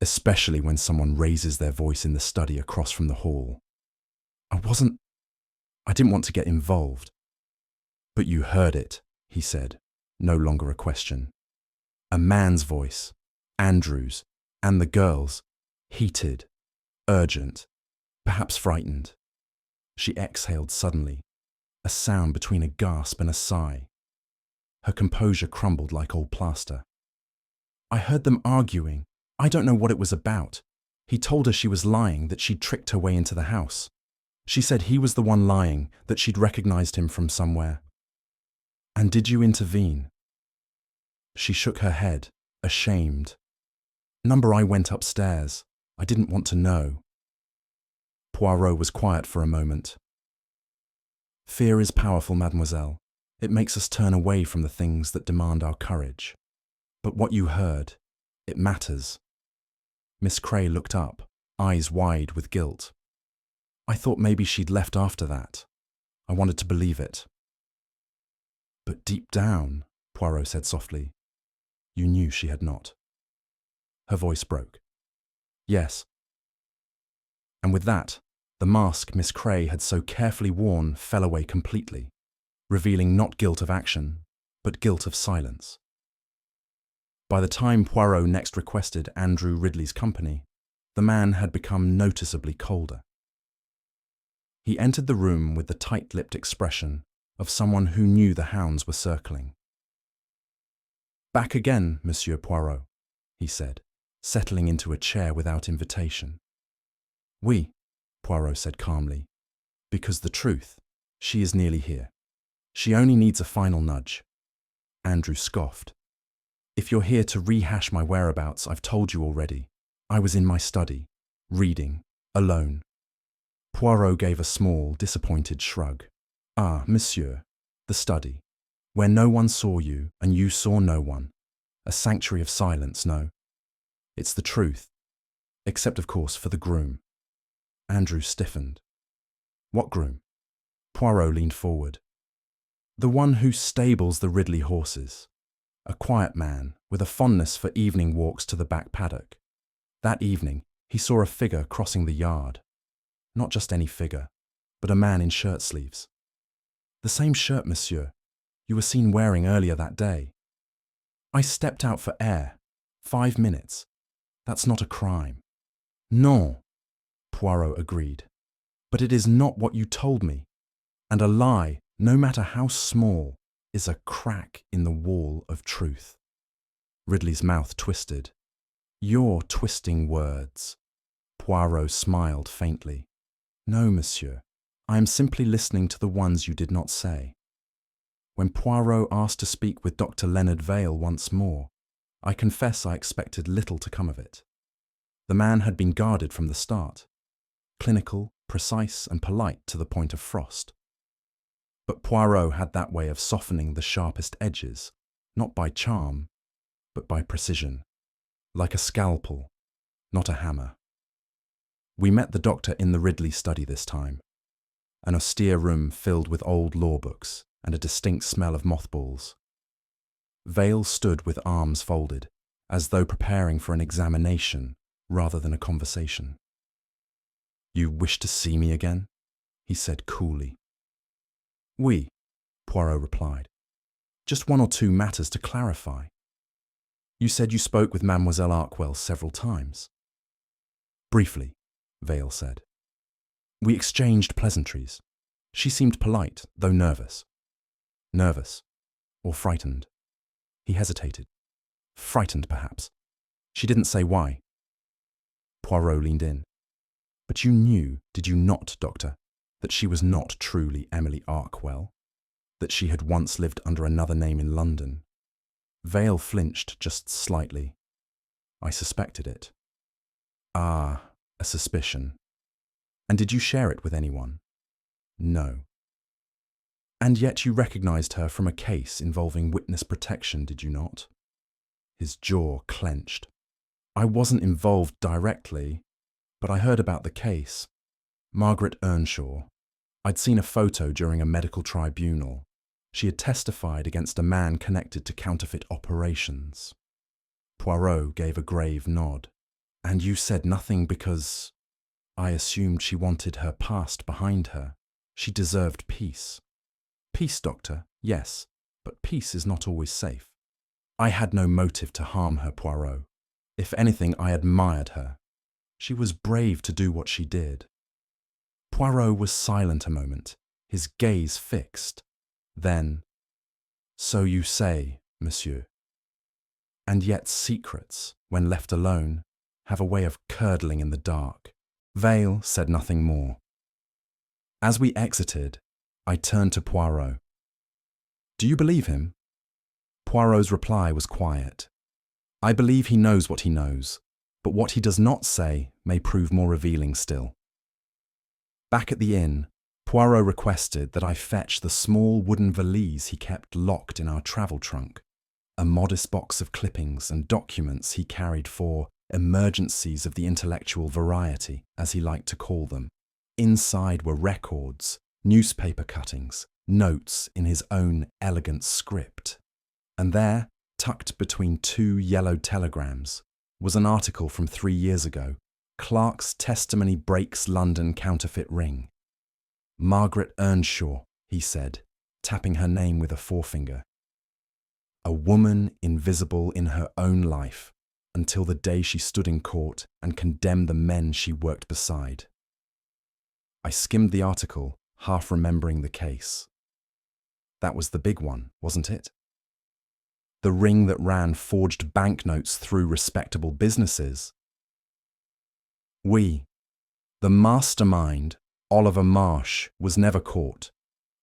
Especially when someone raises their voice in the study across from the hall." I didn't want to get involved." "But you heard it," he said, no longer a question. "A man's voice, Andrew's, and the girl's, heated, urgent, perhaps frightened." She exhaled suddenly, a sound between a gasp and a sigh. Her composure crumbled like old plaster. "I heard them arguing. I don't know what it was about. He told her she was lying, that she'd tricked her way into the house. She said he was the one lying, that she'd recognized him from somewhere." "And did you intervene?" She shook her head, ashamed. "Number I went upstairs. I didn't want to know." Poirot was quiet for a moment. "Fear is powerful, mademoiselle. It makes us turn away from the things that demand our courage. But what you heard, it matters." Miss Cray looked up, eyes wide with guilt. "I thought maybe she'd left after that. I wanted to believe it." "But deep down," Poirot said softly, "you knew she had not." Her voice broke. "Yes." And with that, the mask Miss Cray had so carefully worn fell away completely, revealing not guilt of action, but guilt of silence. By the time Poirot next requested Andrew Ridley's company, the man had become noticeably colder. He entered the room with the tight-lipped expression of someone who knew the hounds were circling. "Back again, Monsieur Poirot," he said, settling into a chair without invitation. "Oui," Poirot said calmly, "because the truth, she is nearly here. She only needs a final nudge." Andrew scoffed. "If you're here to rehash my whereabouts, I've told you already. I was in my study, reading, alone." Poirot gave a small, disappointed shrug. "Ah, monsieur, the study, where no one saw you and you saw no one. A sanctuary of silence, no. It's the truth, except of course for the groom." Andrew stiffened. "What groom?" Poirot leaned forward. "The one who stables the Ridley horses. a quiet man with a fondness for evening walks to the back paddock. That evening, he saw a figure crossing the yard. Not just any figure, but a man in shirt sleeves. The same shirt, monsieur, you were seen wearing earlier that day. I stepped out for air. 5 minutes. That's not a crime. Non, Poirot agreed. But it is not what you told me. And a lie, no matter how small, is a crack in the wall of truth. Ridley's mouth twisted. You're twisting words. Poirot smiled faintly. No, monsieur. I am simply listening to the ones you did not say. When Poirot asked to speak with Dr. Leonard Vale once more, I confess I expected little to come of it. The man had been guarded from the start. Clinical, precise, and polite to the point of frost. But Poirot had that way of softening the sharpest edges, not by charm, but by precision, like a scalpel, not a hammer. We met the doctor in the Ridley study this time, an austere room filled with old law books and a distinct smell of mothballs. Vale stood with arms folded, as though preparing for an examination rather than a conversation. You wish to see me again? He said coolly. Oui, Poirot replied. Just one or two matters to clarify. You said you spoke with Mademoiselle Arkwell several times. Briefly, Vale said. We exchanged pleasantries. She seemed polite, though nervous. Nervous, or frightened. He hesitated. Frightened, perhaps. She didn't say why. Poirot leaned in. But you knew, did you not, Doctor, that she was not truly Emily Arkwell? That she had once lived under another name in London? Vale flinched just slightly. I suspected it. Ah, a suspicion. And did you share it with anyone? No. And yet you recognized her from a case involving witness protection, did you not? His jaw clenched. I wasn't involved directly, but I heard about the case. Margaret Earnshaw. I'd seen a photo during a medical tribunal. She had testified against a man connected to counterfeit operations. Poirot gave a grave nod. And you said nothing because... I assumed she wanted her past behind her. She deserved peace. Peace, Doctor, yes, but peace is not always safe. I had no motive to harm her, Poirot. If anything, I admired her. She was brave to do what she did. Poirot was silent a moment, his gaze fixed. Then, so you say, monsieur. And yet secrets, when left alone, have a way of curdling in the dark. Vale said nothing more. As we exited, I turned to Poirot. Do you believe him? Poirot's reply was quiet. I believe he knows what he knows, but what he does not say may prove more revealing still. Back at the inn, Poirot requested that I fetch the small wooden valise he kept locked in our travel trunk, a modest box of clippings and documents he carried for emergencies of the intellectual variety, as he liked to call them. Inside were records, newspaper cuttings, notes in his own elegant script. And there, tucked between two yellow telegrams, was an article from 3 years ago. Clark's testimony breaks London counterfeit ring. Margaret Earnshaw, he said, tapping her name with a forefinger. A woman invisible in her own life, until the day she stood in court and condemned the men she worked beside. I skimmed the article, half remembering the case. That was the big one, wasn't it? The ring that ran forged banknotes through respectable businesses. The mastermind, Oliver Marsh, was never caught,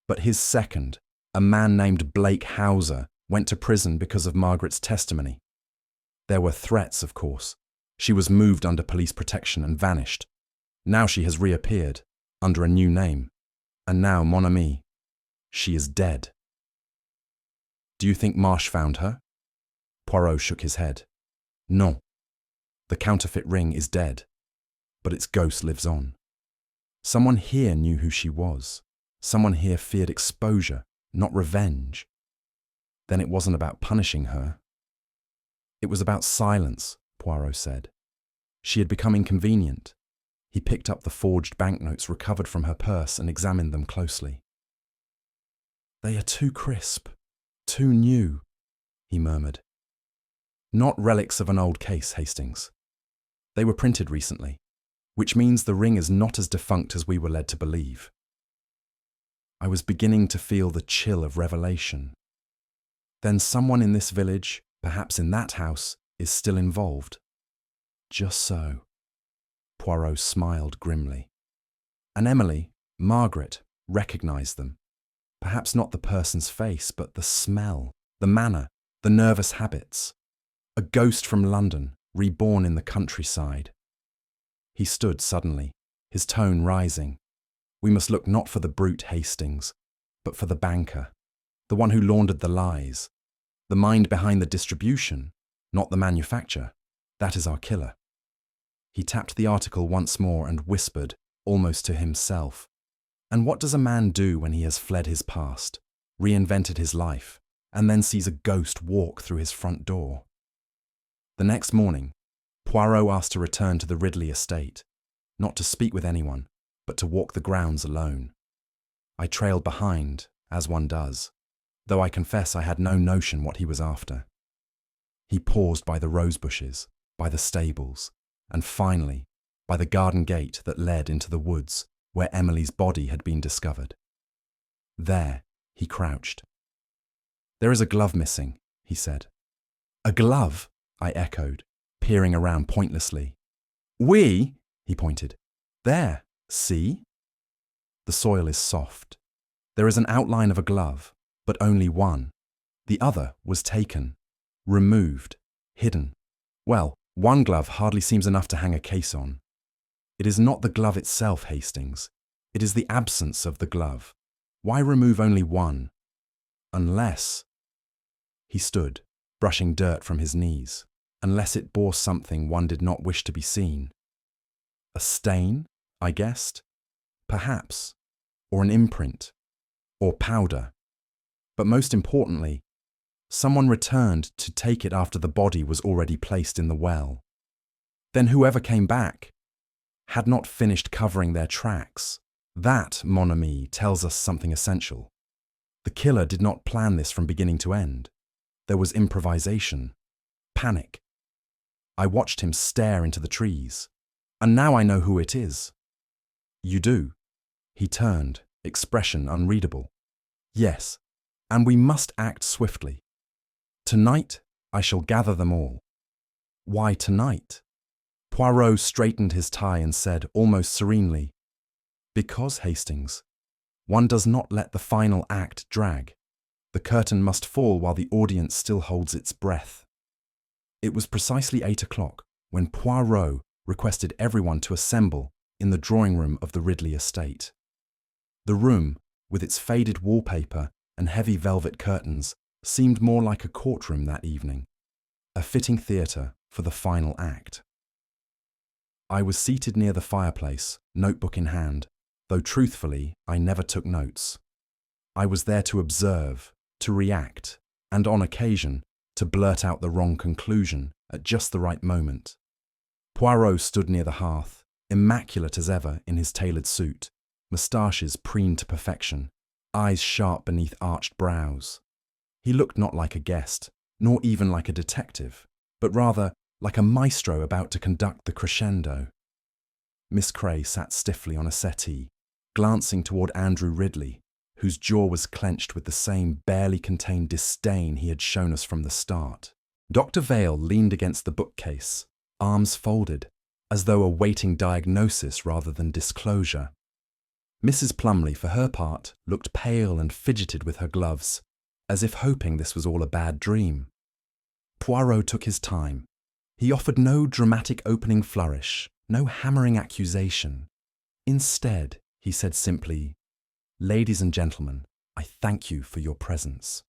but his second, a man named Blake Hauser, went to prison because of Margaret's testimony. There were threats, of course. She was moved under police protection and vanished. Now she has reappeared, under a new name. And now, mon ami, she is dead. Do you think Marsh found her? Poirot shook his head. Non. The counterfeit ring is dead, but its ghost lives on. Someone here knew who she was. Someone here feared exposure, not revenge. Then it wasn't about punishing her. It was about silence, Poirot said. She had become inconvenient. He picked up the forged banknotes recovered from her purse and examined them closely. "They are too crisp, too new," he murmured. "Not relics of an old case, Hastings. They were printed recently, which means the ring is not as defunct as we were led to believe." I was beginning to feel the chill of revelation. Then someone in this village, perhaps in that house, is still involved. Just so. Poirot smiled grimly. And Emily, Margaret, recognized them. Perhaps not the person's face, but the smell, the manner, the nervous habits. A ghost from London, reborn in the countryside. He stood suddenly, his tone rising. "We must look not for the brute Hastings, but for the banker, the one who laundered the lies, the mind behind the distribution, not the manufacture. That is our killer." He tapped the article once more and whispered, almost to himself, "And what does a man do when he has fled his past, reinvented his life, and then sees a ghost walk through his front door?" The next morning, Poirot asked to return to the Ridley estate, not to speak with anyone, but to walk the grounds alone. I trailed behind, as one does, though I confess I had no notion what he was after. He paused by the rose bushes, by the stables, and finally, by the garden gate that led into the woods where Emily's body had been discovered. There, he crouched. "There is a glove missing," he said. "A glove?" I echoed, peering around pointlessly. "We?" he pointed. "There, see?" The soil is soft. There is an outline of a glove, but only one. The other was taken, removed, hidden. Well, one glove hardly seems enough to hang a case on. It is not the glove itself, Hastings. It is the absence of the glove. Why remove only one? Unless... He stood, brushing dirt from his knees. Unless it bore something one did not wish to be seen. A stain, I guessed. Perhaps. Or an imprint. Or powder. But most importantly, someone returned to take it after the body was already placed in the well. Then whoever came back had not finished covering their tracks. That, mon ami, tells us something essential. The killer did not plan this from beginning to end. There was improvisation, panic. I watched him stare into the trees, and now I know who it is. You do? He turned, expression unreadable. Yes, and we must act swiftly. Tonight, I shall gather them all. Why tonight? Poirot straightened his tie and said, almost serenely, "Because, Hastings, one does not let the final act drag. The curtain must fall while the audience still holds its breath." It was precisely 8 o'clock when Poirot requested everyone to assemble in the drawing room of the Ridley estate. The room, with its faded wallpaper and heavy velvet curtains, seemed more like a courtroom that evening, a fitting theatre for the final act. I was seated near the fireplace, notebook in hand, though truthfully I never took notes. I was there to observe, to react, and on occasion, to blurt out the wrong conclusion at just the right moment. Poirot stood near the hearth, immaculate as ever in his tailored suit, moustaches preened to perfection, eyes sharp beneath arched brows. He looked not like a guest, nor even like a detective, but rather like a maestro about to conduct the crescendo. Miss Cray sat stiffly on a settee, glancing toward Andrew Ridley, whose jaw was clenched with the same barely contained disdain he had shown us from the start. Dr. Vale leaned against the bookcase, arms folded, as though awaiting diagnosis rather than disclosure. Mrs. Plumley, for her part, looked pale and fidgeted with her gloves, as if hoping this was all a bad dream. Poirot took his time. He offered no dramatic opening flourish, no hammering accusation. Instead, he said simply, "Ladies and gentlemen, I thank you for your presence.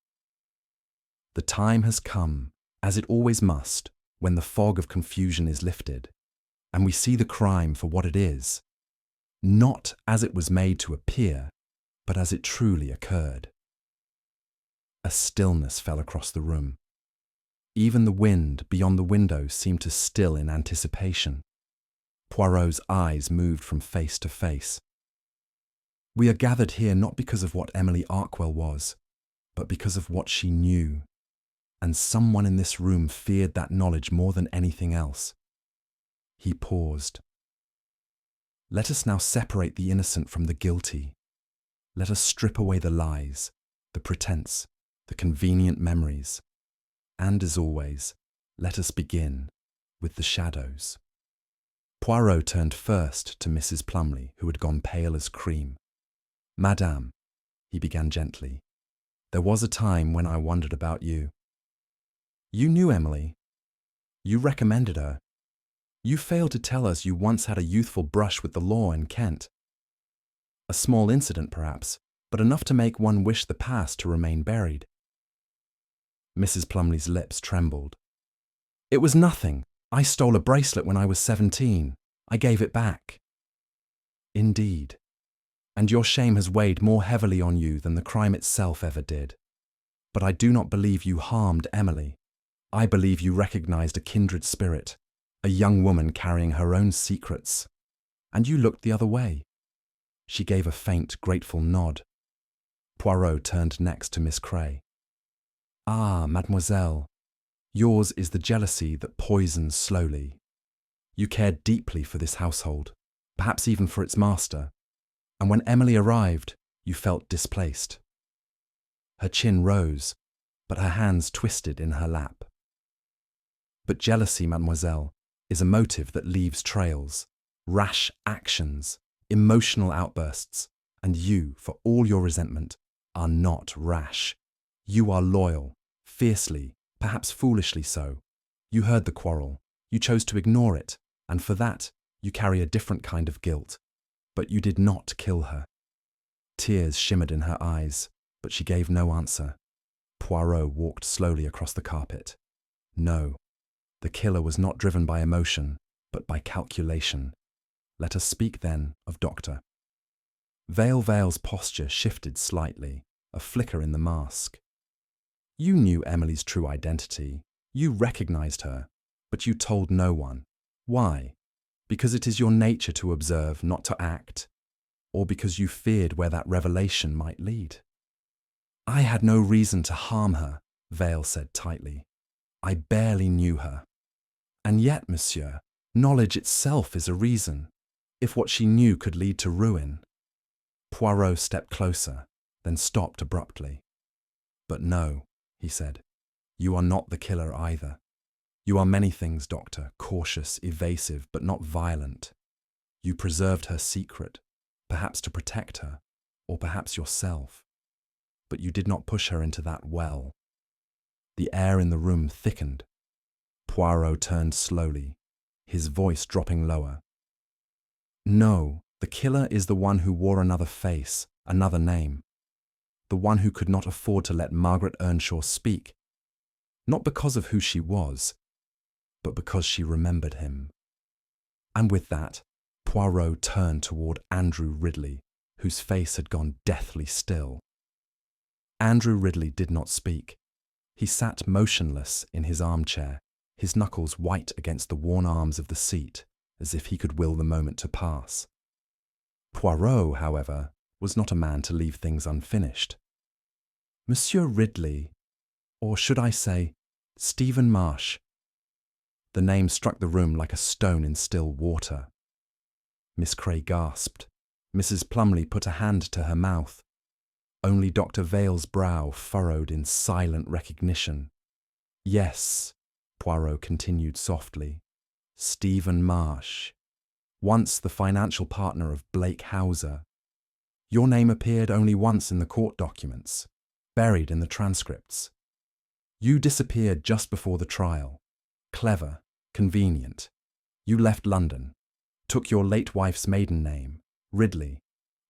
The time has come, as it always must, when the fog of confusion is lifted, and we see the crime for what it is, not as it was made to appear, but as it truly occurred." A stillness fell across the room. Even the wind beyond the window seemed to still in anticipation. Poirot's eyes moved from face to face. We are gathered here not because of what Emily Arkwell was, but because of what she knew. And someone in this room feared that knowledge more than anything else. He paused. Let us now separate the innocent from the guilty. Let us strip away the lies, the pretense, the convenient memories. And as always, let us begin with the shadows. Poirot turned first to Mrs. Plumley, who had gone pale as cream. Madame, he began gently, there was a time when I wondered about you. You knew Emily. You recommended her. You failed to tell us you once had a youthful brush with the law in Kent. A small incident, perhaps, but enough to make one wish the past to remain buried. Mrs. Plumley's lips trembled. It was nothing. I stole a bracelet when I was 17. I gave it back. Indeed. And your shame has weighed more heavily on you than the crime itself ever did. But I do not believe you harmed Emily. I believe you recognized a kindred spirit, a young woman carrying her own secrets. And you looked the other way. She gave a faint, grateful nod. Poirot turned next to Miss Cray. Ah, mademoiselle, yours is the jealousy that poisons slowly. You cared deeply for this household, perhaps even for its master, and when Emily arrived, you felt displaced. Her chin rose, but her hands twisted in her lap. But jealousy, mademoiselle, is a motive that leaves trails, rash actions, emotional outbursts, and you, for all your resentment, are not rash. You are loyal, fiercely, perhaps foolishly so. You heard the quarrel, you chose to ignore it, and for that, you carry a different kind of guilt. But you did not kill her. Tears shimmered in her eyes, but she gave no answer. Poirot walked slowly across the carpet. No, the killer was not driven by emotion, but by calculation. Let us speak then of Doctor. Vale's posture shifted slightly, a flicker in the mask. You knew Emily's true identity. You recognized her, but you told no one. Why? Because it is your nature to observe, not to act, or because you feared where that revelation might lead? I had no reason to harm her, Vale said tightly. I barely knew her. And yet, monsieur, knowledge itself is a reason, if what she knew could lead to ruin. Poirot stepped closer, then stopped abruptly. But no, he said, you are not the killer either. You are many things, Doctor, cautious, evasive, but not violent. You preserved her secret, perhaps to protect her, or perhaps yourself. But you did not push her into that well. The air in the room thickened. Poirot turned slowly, his voice dropping lower. No, the killer is the one who wore another face, another name. The one who could not afford to let Margaret Earnshaw speak, not because of who she was, but because she remembered him. And with that, Poirot turned toward Andrew Ridley, whose face had gone deathly still. Andrew Ridley did not speak. He sat motionless in his armchair, his knuckles white against the worn arms of the seat, as if he could will the moment to pass. Poirot, however, was not a man to leave things unfinished. Monsieur Ridley, or should I say, Stephen Marsh. The name struck the room like a stone in still water. Miss Cray gasped. Mrs. Plumley put a hand to her mouth. Only Dr. Vale's brow furrowed in silent recognition. Yes, Poirot continued softly, Stephen Marsh, once the financial partner of Blake Hauser. Your name appeared only once in the court documents, buried in the transcripts. You disappeared just before the trial. Clever, convenient. You left London, took your late wife's maiden name, Ridley,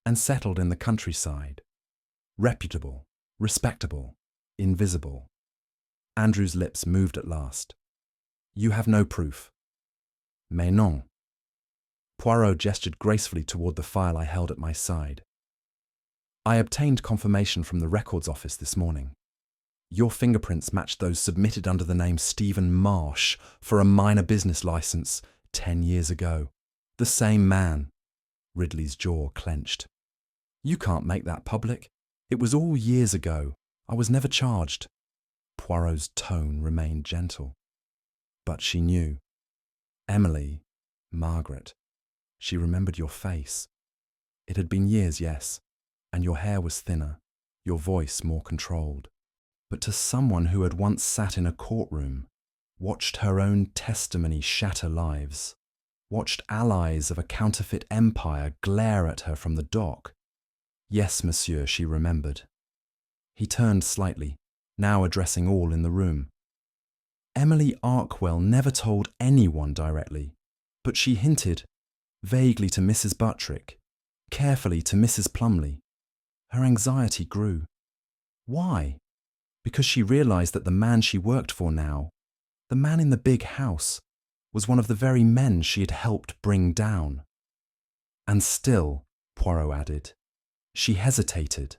and settled in the countryside. Reputable, respectable, invisible. Andrew's lips moved at last. You have no proof. Mais non. Poirot gestured gracefully toward the file I held at my side. I obtained confirmation from the records office this morning. Your fingerprints matched those submitted under the name Stephen Marsh for a minor business license 10 years ago. The same man. Ridley's jaw clenched. You can't make that public. It was all years ago. I was never charged. Poirot's tone remained gentle. But she knew. Emily, Margaret. She remembered your face. It had been years, yes, and your hair was thinner, your voice more controlled. But to someone who had once sat in a courtroom, watched her own testimony shatter lives, watched allies of a counterfeit empire glare at her from the dock. Yes, monsieur, she remembered. He turned slightly, now addressing all in the room. Emily Arkwell never told anyone directly, but she hinted, vaguely to Mrs. Buttrick, carefully to Mrs. Plumley. Her anxiety grew. Why? Because she realized that the man she worked for now, the man in the big house, was one of the very men she had helped bring down. And still, Poirot added, she hesitated.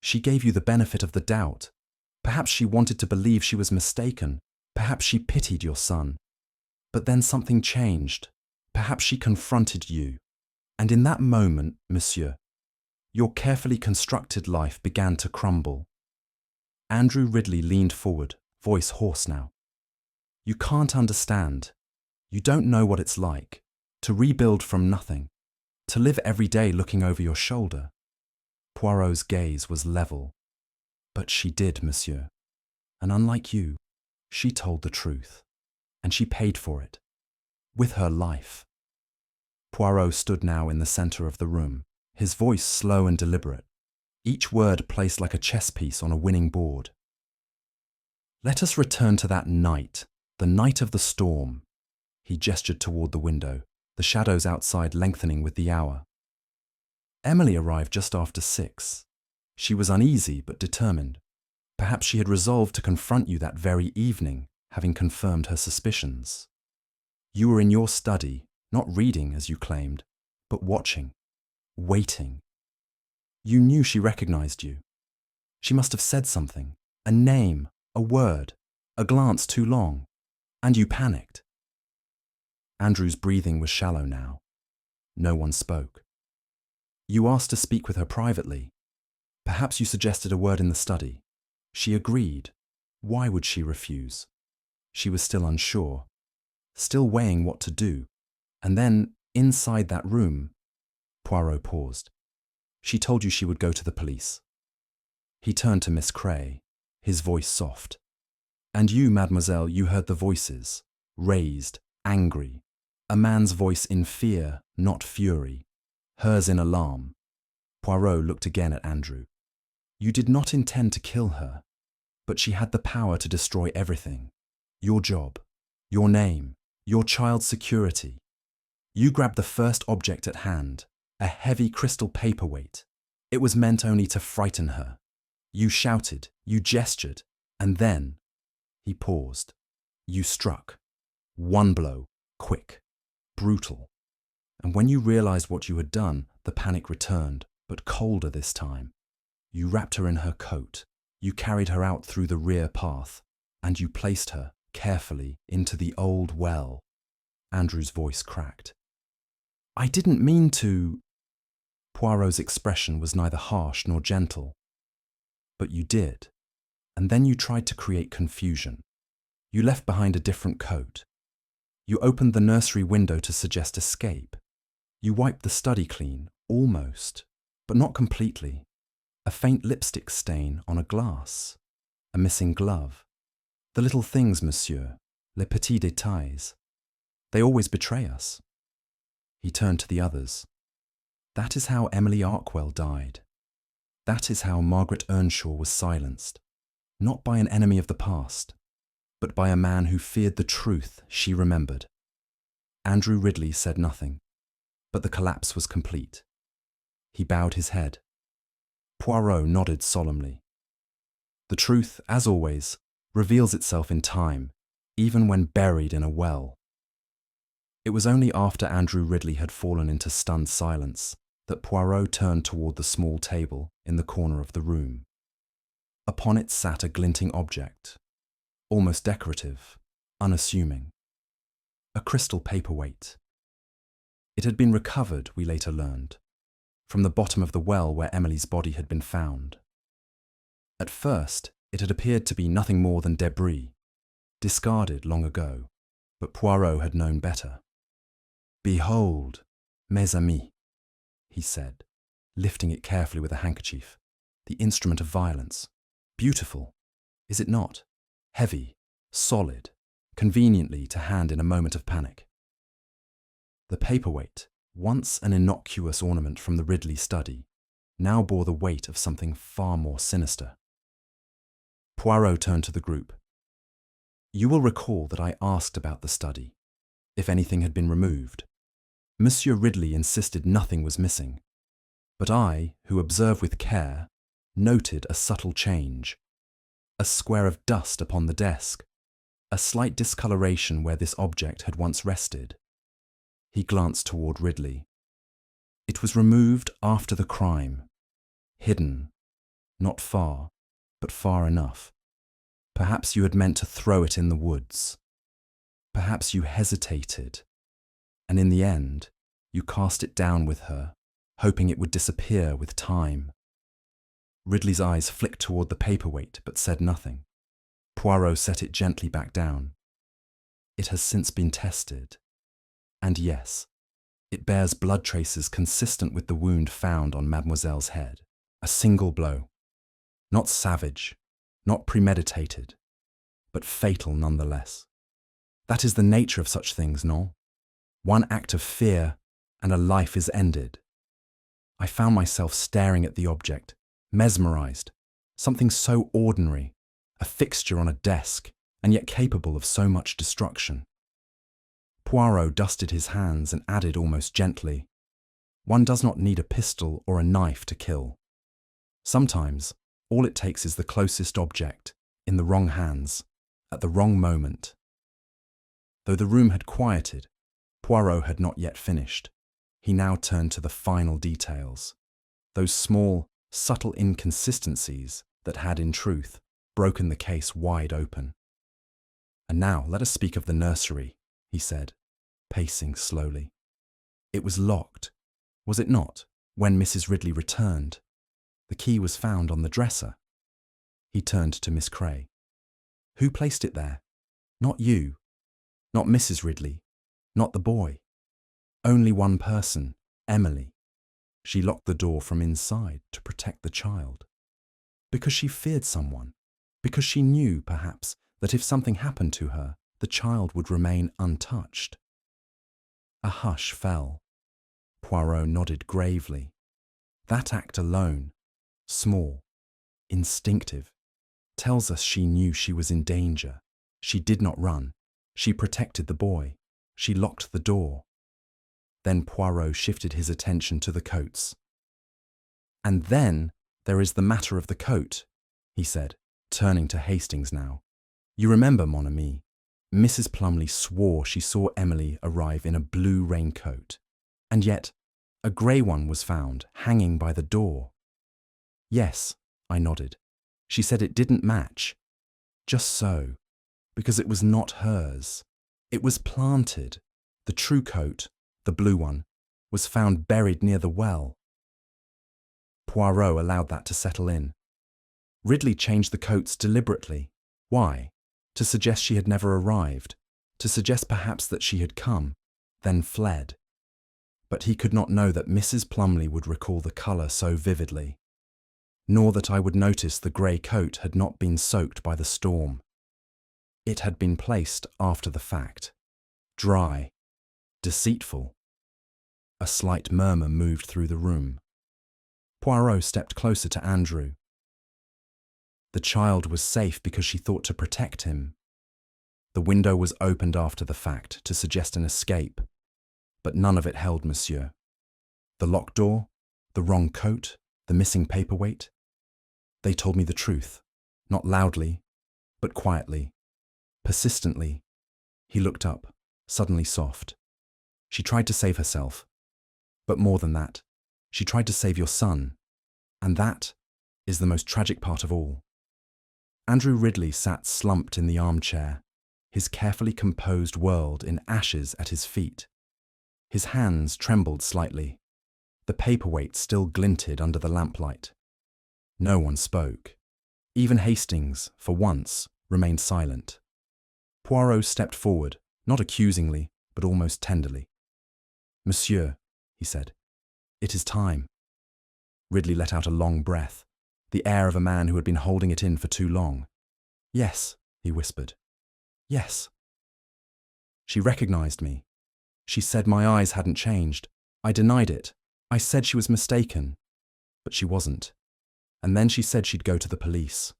She gave you the benefit of the doubt. Perhaps she wanted to believe she was mistaken. Perhaps she pitied your son. But then something changed. Perhaps she confronted you. And in that moment, monsieur, your carefully constructed life began to crumble. Andrew Ridley leaned forward, voice hoarse now. You can't understand. You don't know what it's like to rebuild from nothing, to live every day looking over your shoulder. Poirot's gaze was level. But she did, monsieur. And unlike you, she told the truth. And she paid for it. With her life. Poirot stood now in the centre of the room, his voice slow and deliberate, each word placed like a chess piece on a winning board. Let us return to that night, the night of the storm. He gestured toward the window, the shadows outside lengthening with the hour. Emily arrived just after 6. She was uneasy but determined. Perhaps she had resolved to confront you that very evening, having confirmed her suspicions. You were in your study, not reading as you claimed, but watching, waiting. You knew she recognized you. She must have said something, a name, a word, a glance too long, and you panicked. Andrew's breathing was shallow now. No one spoke. You asked to speak with her privately. Perhaps you suggested a word in the study. She agreed. Why would she refuse? She was still unsure, still weighing what to do. And then, inside that room, Poirot paused. She told you she would go to the police. He turned to Miss Cray, his voice soft. And you, mademoiselle, you heard the voices, raised, angry, a man's voice in fear, not fury, hers in alarm. Poirot looked again at Andrew. You did not intend to kill her, but she had the power to destroy everything. Your job, your name, your child's security. You grabbed the first object at hand, a heavy crystal paperweight. It was meant only to frighten her. You shouted, you gestured, and then, he paused. You struck. One blow, quick, brutal. And when you realized what you had done, the panic returned, but colder this time. You wrapped her in her coat. You carried her out through the rear path, and you placed her, carefully, into the old well. Andrew's voice cracked. I didn't mean to... Poirot's expression was neither harsh nor gentle. But you did. And then you tried to create confusion. You left behind a different coat. You opened the nursery window to suggest escape. You wiped the study clean, almost, but not completely. A faint lipstick stain on a glass. A missing glove. The little things, monsieur, les petits détails. They always betray us. He turned to the others. That is how Emily Arkwell died. That is how Margaret Earnshaw was silenced, not by an enemy of the past, but by a man who feared the truth she remembered. Andrew Ridley said nothing, but the collapse was complete. He bowed his head. Poirot nodded solemnly. The truth, as always, reveals itself in time, even when buried in a well. It was only after Andrew Ridley had fallen into stunned silence that Poirot turned toward the small table in the corner of the room. Upon it sat a glinting object, almost decorative, unassuming. A crystal paperweight. It had been recovered, we later learned, from the bottom of the well where Emily's body had been found. At first, it had appeared to be nothing more than debris, discarded long ago, but Poirot had known better. "Behold, mes amis," he said, lifting it carefully with a handkerchief. "The instrument of violence. Beautiful, is it not? Heavy, solid, conveniently to hand in a moment of panic." The paperweight, once an innocuous ornament from the Ridley study, now bore the weight of something far more sinister. Poirot turned to the group. "You will recall that I asked about the study, if anything had been removed. Monsieur Ridley insisted nothing was missing, but I, who observe with care, noted a subtle change. A square of dust upon the desk, a slight discoloration where this object had once rested." He glanced toward Ridley. "It was removed after the crime. Hidden. Not far, but far enough. Perhaps you had meant to throw it in the woods. Perhaps you hesitated, and in the end, you cast it down with her, hoping it would disappear with time." Ridley's eyes flicked toward the paperweight, but said nothing. Poirot set it gently back down. "It has since been tested. And yes, it bears blood traces consistent with the wound found on Mademoiselle's head. A single blow. Not savage, not premeditated, but fatal nonetheless. That is the nature of such things, no? One act of fear, and a life is ended." I found myself staring at the object, mesmerized. Something so ordinary, a fixture on a desk, and yet capable of so much destruction. Poirot dusted his hands and added almost gently, "One does not need a pistol or a knife to kill. Sometimes, all it takes is the closest object, in the wrong hands, at the wrong moment." Though the room had quieted, Poirot had not yet finished. He now turned to the final details, those small, subtle inconsistencies that had, in truth, broken the case wide open. "And now let us speak of the nursery," he said, pacing slowly. "It was locked, was it not, when Mrs. Ridley returned? The key was found on the dresser." He turned to Miss Cray. "Who placed it there? Not you, not Mrs. Ridley, not the boy. Only one person, Emily. She locked the door from inside to protect the child. Because she feared someone, because she knew, perhaps, that if something happened to her, the child would remain untouched." A hush fell. Poirot nodded gravely. That act alone, small, instinctive, tells us she knew she was in danger. She did not run. She protected the boy. She locked the door. Then Poirot shifted his attention to the coats. "And then there is the matter of the coat," he said, turning to Hastings now. "You remember, mon ami, Mrs. Plumley swore she saw Emily arrive in a blue raincoat, and yet a grey one was found hanging by the door." "Yes," I nodded. "She said it didn't match." "Just so, because it was not hers. It was planted. The true coat, the blue one, was found buried near the well." Poirot allowed that to settle in. "Ridley changed the coats deliberately. Why? To suggest she had never arrived, to suggest perhaps that she had come, then fled. But he could not know that Mrs. Plumley would recall the colour so vividly, nor that I would notice the grey coat had not been soaked by the storm. It had been placed after the fact, dry, deceitful." A slight murmur moved through the room. Poirot stepped closer to Andrew. "The child was safe because she thought to protect him. The window was opened after the fact to suggest an escape, but none of it held, monsieur. The locked door, the wrong coat, the missing paperweight. They told me the truth, not loudly, but quietly, persistently." He looked up, suddenly soft. "She tried to save herself. But more than that, she tried to save your son. And that is the most tragic part of all. Andrew Ridley sat slumped in the armchair, his carefully composed world in ashes at his feet. His hands trembled slightly. The paperweight still glinted under the lamplight. No one spoke. Even Hastings, for once, remained silent. Poirot stepped forward, not accusingly, but almost tenderly. "Monsieur," he said, "it is time." Ridley let out a long breath, the air of a man who had been holding it in for too long. "Yes," he whispered. "Yes." She recognized me. She said my eyes hadn't changed. I denied it. I said she was mistaken. But she wasn't. And then she said she'd go to the police.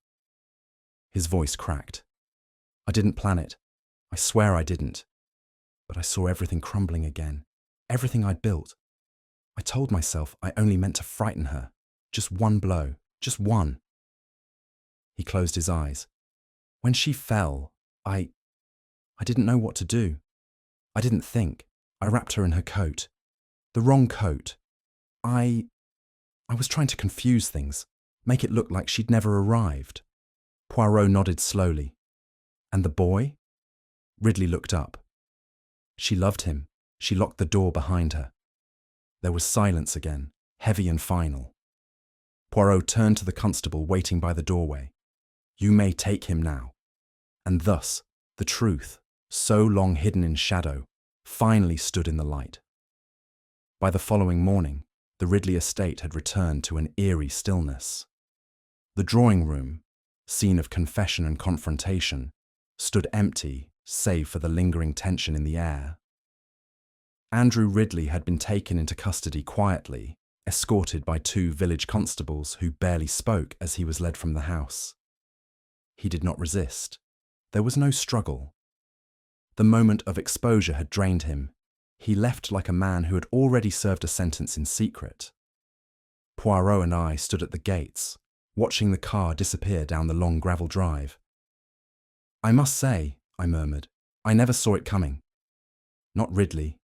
His voice cracked. "I didn't plan it. I swear I didn't. But I saw everything crumbling again. Everything I'd built. I told myself I only meant to frighten her. Just one blow. Just one." He closed his eyes. "When she fell, I didn't know what to do. I didn't think. I wrapped her in her coat. The wrong coat. I was trying to confuse things, make it look like she'd never arrived." Poirot nodded slowly. "And the boy?" Ridley looked up. "She loved him. She locked the door behind her." There was silence again, heavy and final. Poirot turned to the constable waiting by the doorway. "You may take him now." And thus, the truth, so long hidden in shadow, finally stood in the light. By the following morning, the Ridley estate had returned to an eerie stillness. The drawing room, scene of confession and confrontation, stood empty save for the lingering tension in the air. Andrew Ridley had been taken into custody quietly, escorted by 2 village constables who barely spoke as he was led from the house. He did not resist. There was no struggle. The moment of exposure had drained him. He left like a man who had already served a sentence in secret. Poirot and I stood at the gates, watching the car disappear down the long gravel drive. "I must say," I murmured, "I never saw it coming." Not Ridley.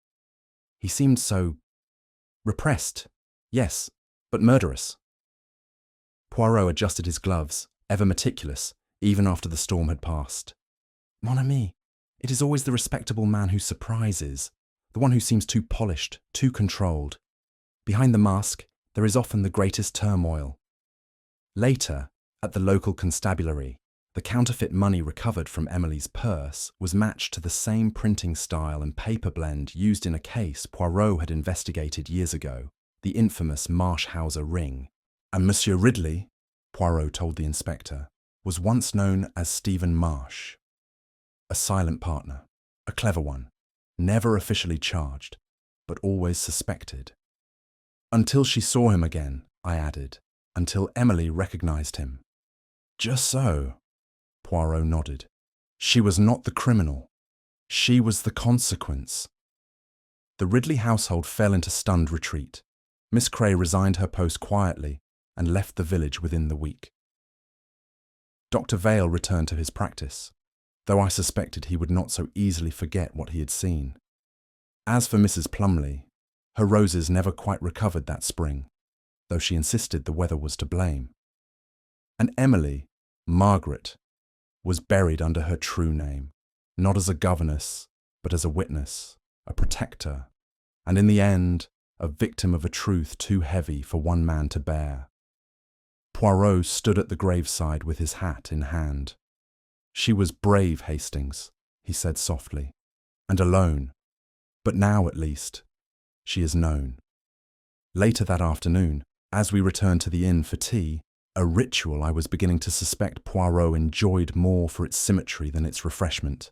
He seemed so repressed, yes, but murderous. Poirot adjusted his gloves, ever meticulous, even after the storm had passed. "Mon ami, it is always the respectable man who surprises, the one who seems too polished, too controlled. Behind the mask, there is often the greatest turmoil." Later, at the local constabulary, the counterfeit money recovered from Emily's purse was matched to the same printing style and paper blend used in a case Poirot had investigated years ago, the infamous Marshhauser ring. And Monsieur Ridley, Poirot told the inspector, was once known as Stephen Marsh. A silent partner, a clever one, never officially charged, but always suspected. "Until she saw him again," I added, "until Emily recognized him." "Just so." Poirot nodded. "She was not the criminal. She was the consequence." The Ridley household fell into stunned retreat. Miss Cray resigned her post quietly and left the village within the week. Dr. Vale returned to his practice, though I suspected he would not so easily forget what he had seen. As for Mrs. Plumley, her roses never quite recovered that spring, though she insisted the weather was to blame. And Emily, Margaret, was buried under her true name, not as a governess, but as a witness, a protector, and in the end, a victim of a truth too heavy for one man to bear. Poirot stood at the graveside with his hat in hand. "She was brave, Hastings," he said softly, "and alone. But now, at least, she is known." Later that afternoon, as we returned to the inn for tea, a ritual I was beginning to suspect Poirot enjoyed more for its symmetry than its refreshment,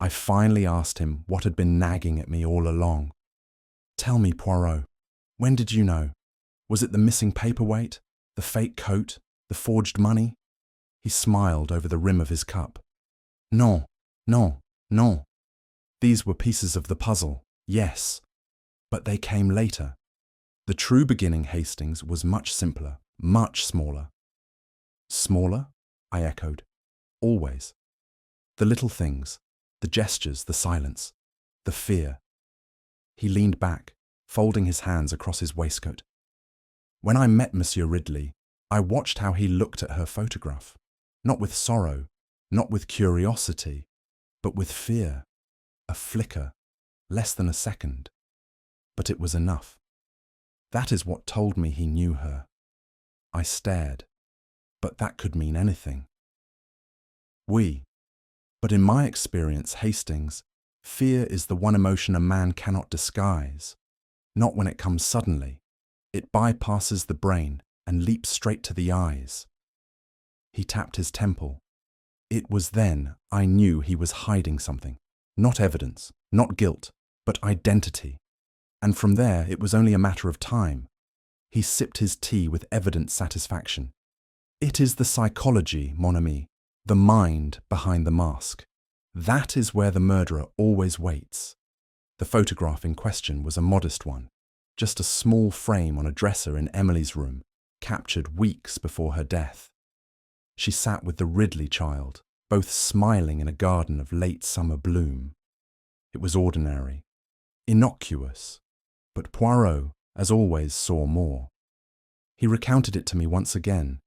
I finally asked him what had been nagging at me all along. "Tell me, Poirot, when did you know? Was it the missing paperweight, the fake coat, the forged money?" He smiled over the rim of his cup. "Non, non, non. These were pieces of the puzzle, yes, but they came later. The true beginning, Hastings, was much simpler, much smaller." "Smaller?" I echoed. "Always. The little things, the gestures, the silence, the fear." He leaned back, folding his hands across his waistcoat. "When I met Monsieur Ridley, I watched how he looked at her photograph. Not with sorrow, not with curiosity, but with fear. A flicker, less than a second. But it was enough. That is what told me he knew her. I stared, but that could mean anything. But in my experience, Hastings, fear is the one emotion a man cannot disguise. Not when it comes suddenly. It bypasses the brain and leaps straight to the eyes. He tapped his temple. It was then I knew he was hiding something. Not evidence, not guilt, but identity. And from there, it was only a matter of time. He sipped his tea with evident satisfaction. It is the psychology, mon ami, the mind behind the mask. That is where the murderer always waits. The photograph in question was a modest one, just a small frame on a dresser in Emily's room, captured weeks before her death. She sat with the Ridley child, both smiling in a garden of late summer bloom. It was ordinary, innocuous, but Poirot, as always, saw more. He recounted it to me once again,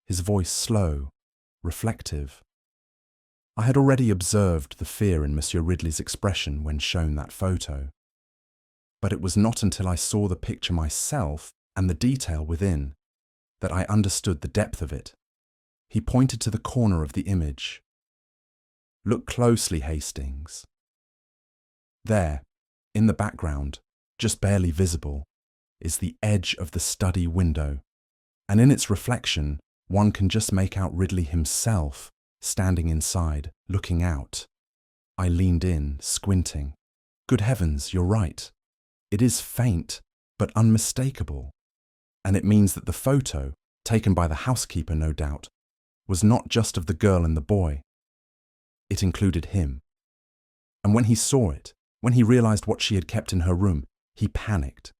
his voice slow, reflective. I had already observed the fear in Monsieur Ridley's expression when shown that photo. But it was not until I saw the picture myself and the detail within that I understood the depth of it. He pointed to the corner of the image. Look closely, Hastings. There, in the background, just barely visible, is the edge of the study window, and in its reflection, one can just make out Ridley himself, standing inside, looking out. I leaned in, squinting. Good heavens, you're right. It is faint, but unmistakable. And it means that the photo, taken by the housekeeper no doubt, was not just of the girl and the boy. It included him. And when he saw it, when he realized what she had kept in her room, he panicked.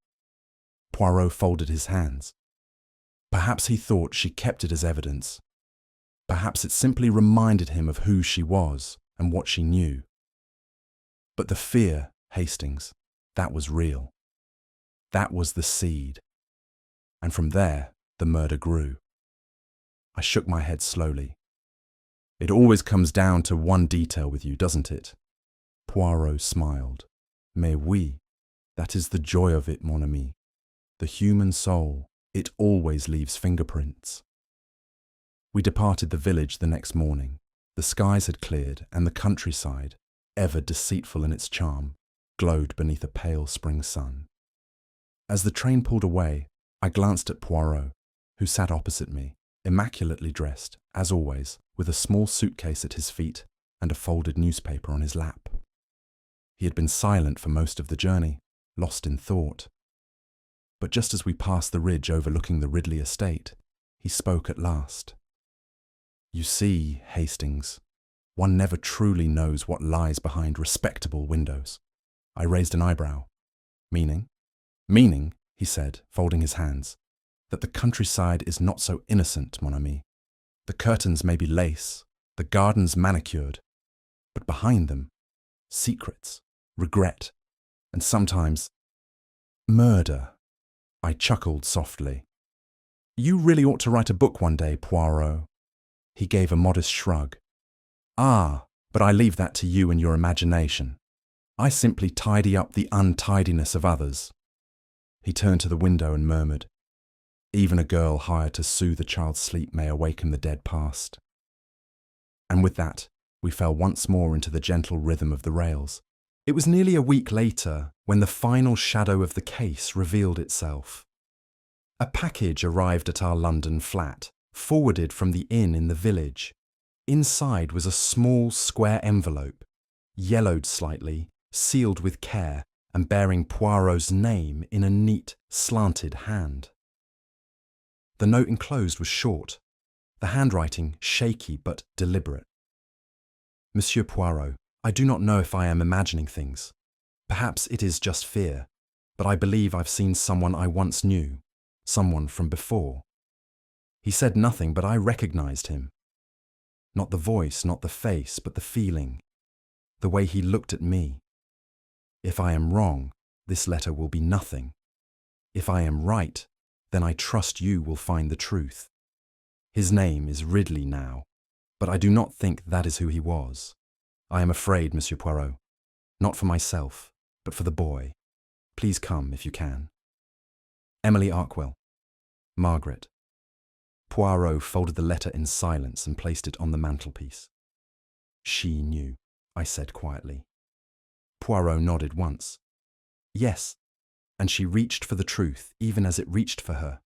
Poirot folded his hands. Perhaps he thought she kept it as evidence. Perhaps it simply reminded him of who she was and what she knew. But the fear, Hastings, that was real. That was the seed. And from there, the murder grew. I shook my head slowly. It always comes down to one detail with you, doesn't it? Poirot smiled. Mais oui, that is the joy of it, mon ami. The human soul, it always leaves fingerprints. We departed the village the next morning. The skies had cleared, and the countryside, ever deceitful in its charm, glowed beneath a pale spring sun. As the train pulled away, I glanced at Poirot, who sat opposite me, immaculately dressed, as always, with a small suitcase at his feet and a folded newspaper on his lap. He had been silent for most of the journey, lost in thought. But just as we passed the ridge overlooking the Ridley estate, he spoke at last. You see, Hastings, one never truly knows what lies behind respectable windows. I raised an eyebrow. Meaning? Meaning, he said, folding his hands, that the countryside is not so innocent, mon ami. The curtains may be lace, the gardens manicured, but behind them, secrets, regret, and sometimes murder. I chuckled softly. You really ought to write a book one day, Poirot. He gave a modest shrug. Ah, but I leave that to you and your imagination. I simply tidy up the untidiness of others. He turned to the window and murmured, Even a girl hired to soothe a child's sleep may awaken the dead past. And with that, we fell once more into the gentle rhythm of the rails. It was nearly a week later when the final shadow of the case revealed itself. A package arrived at our London flat, forwarded from the inn in the village. Inside was a small square envelope, yellowed slightly, sealed with care, and bearing Poirot's name in a neat, slanted hand. The note enclosed was short, the handwriting shaky but deliberate. Monsieur Poirot, I do not know if I am imagining things. Perhaps it is just fear, but I believe I've seen someone I once knew, someone from before. He said nothing, but I recognized him. Not the voice, not the face, but the feeling, the way he looked at me. If I am wrong, this letter will be nothing. If I am right, then I trust you will find the truth. His name is Ridley now, But I do not think that is who he was. I am afraid, Monsieur Poirot. Not for myself, but for the boy. Please come if you can. Emily Arkwell. Margaret. Poirot folded the letter in silence and placed it on the mantelpiece. She knew, I said quietly. Poirot nodded once. Yes, and she reached for the truth even as it reached for her.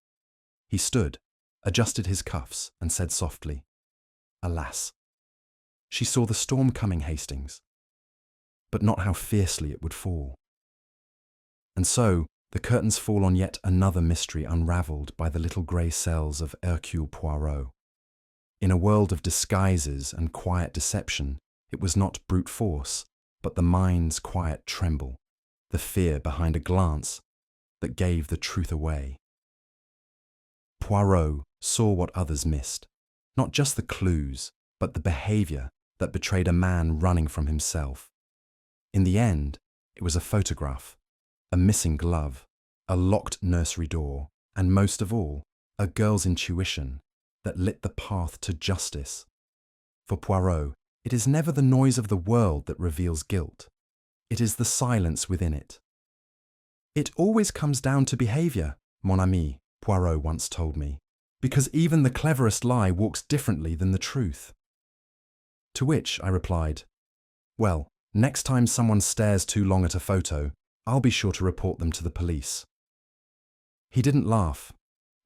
He stood, adjusted his cuffs, and said softly, Alas. She saw the storm coming, Hastings, but not how fiercely it would fall. And so, the curtains fall on yet another mystery unravelled by the little grey cells of Hercule Poirot. In a world of disguises and quiet deception, it was not brute force, but the mind's quiet tremble, the fear behind a glance that gave the truth away. Poirot saw what others missed, not just the clues, but the behaviour that betrayed a man running from himself. In the end, it was a photograph, a missing glove, a locked nursery door, and most of all, a girl's intuition that lit the path to justice. For Poirot, it is never the noise of the world that reveals guilt. It is the silence within it. It always comes down to behaviour, mon ami, Poirot once told me, because even the cleverest lie walks differently than the truth. To which I replied, well, next time someone stares too long at a photo, I'll be sure to report them to the police. He didn't laugh,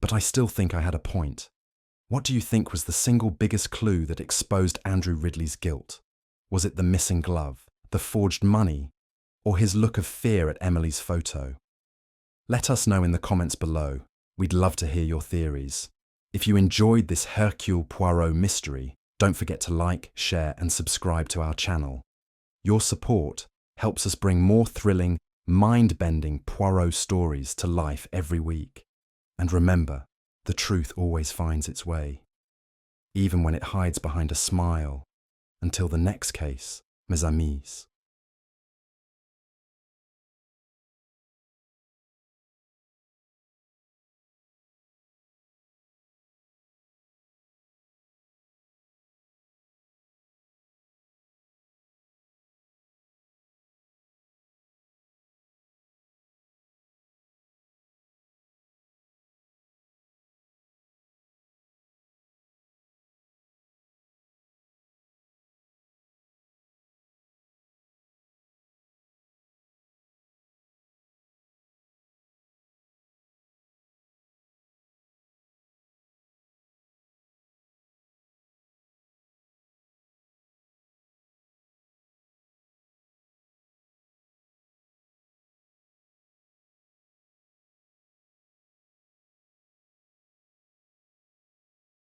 but I still think I had a point. What do you think was the single biggest clue that exposed Andrew Ridley's guilt? Was it the missing glove, the forged money, or his look of fear at Emily's photo? Let us know in the comments below. We'd love to hear your theories. If you enjoyed this Hercule Poirot mystery, don't forget to like, share, and subscribe to our channel. Your support helps us bring more thrilling, mind-bending Poirot stories to life every week. And remember, the truth always finds its way, even when it hides behind a smile. Until the next case, mes amis.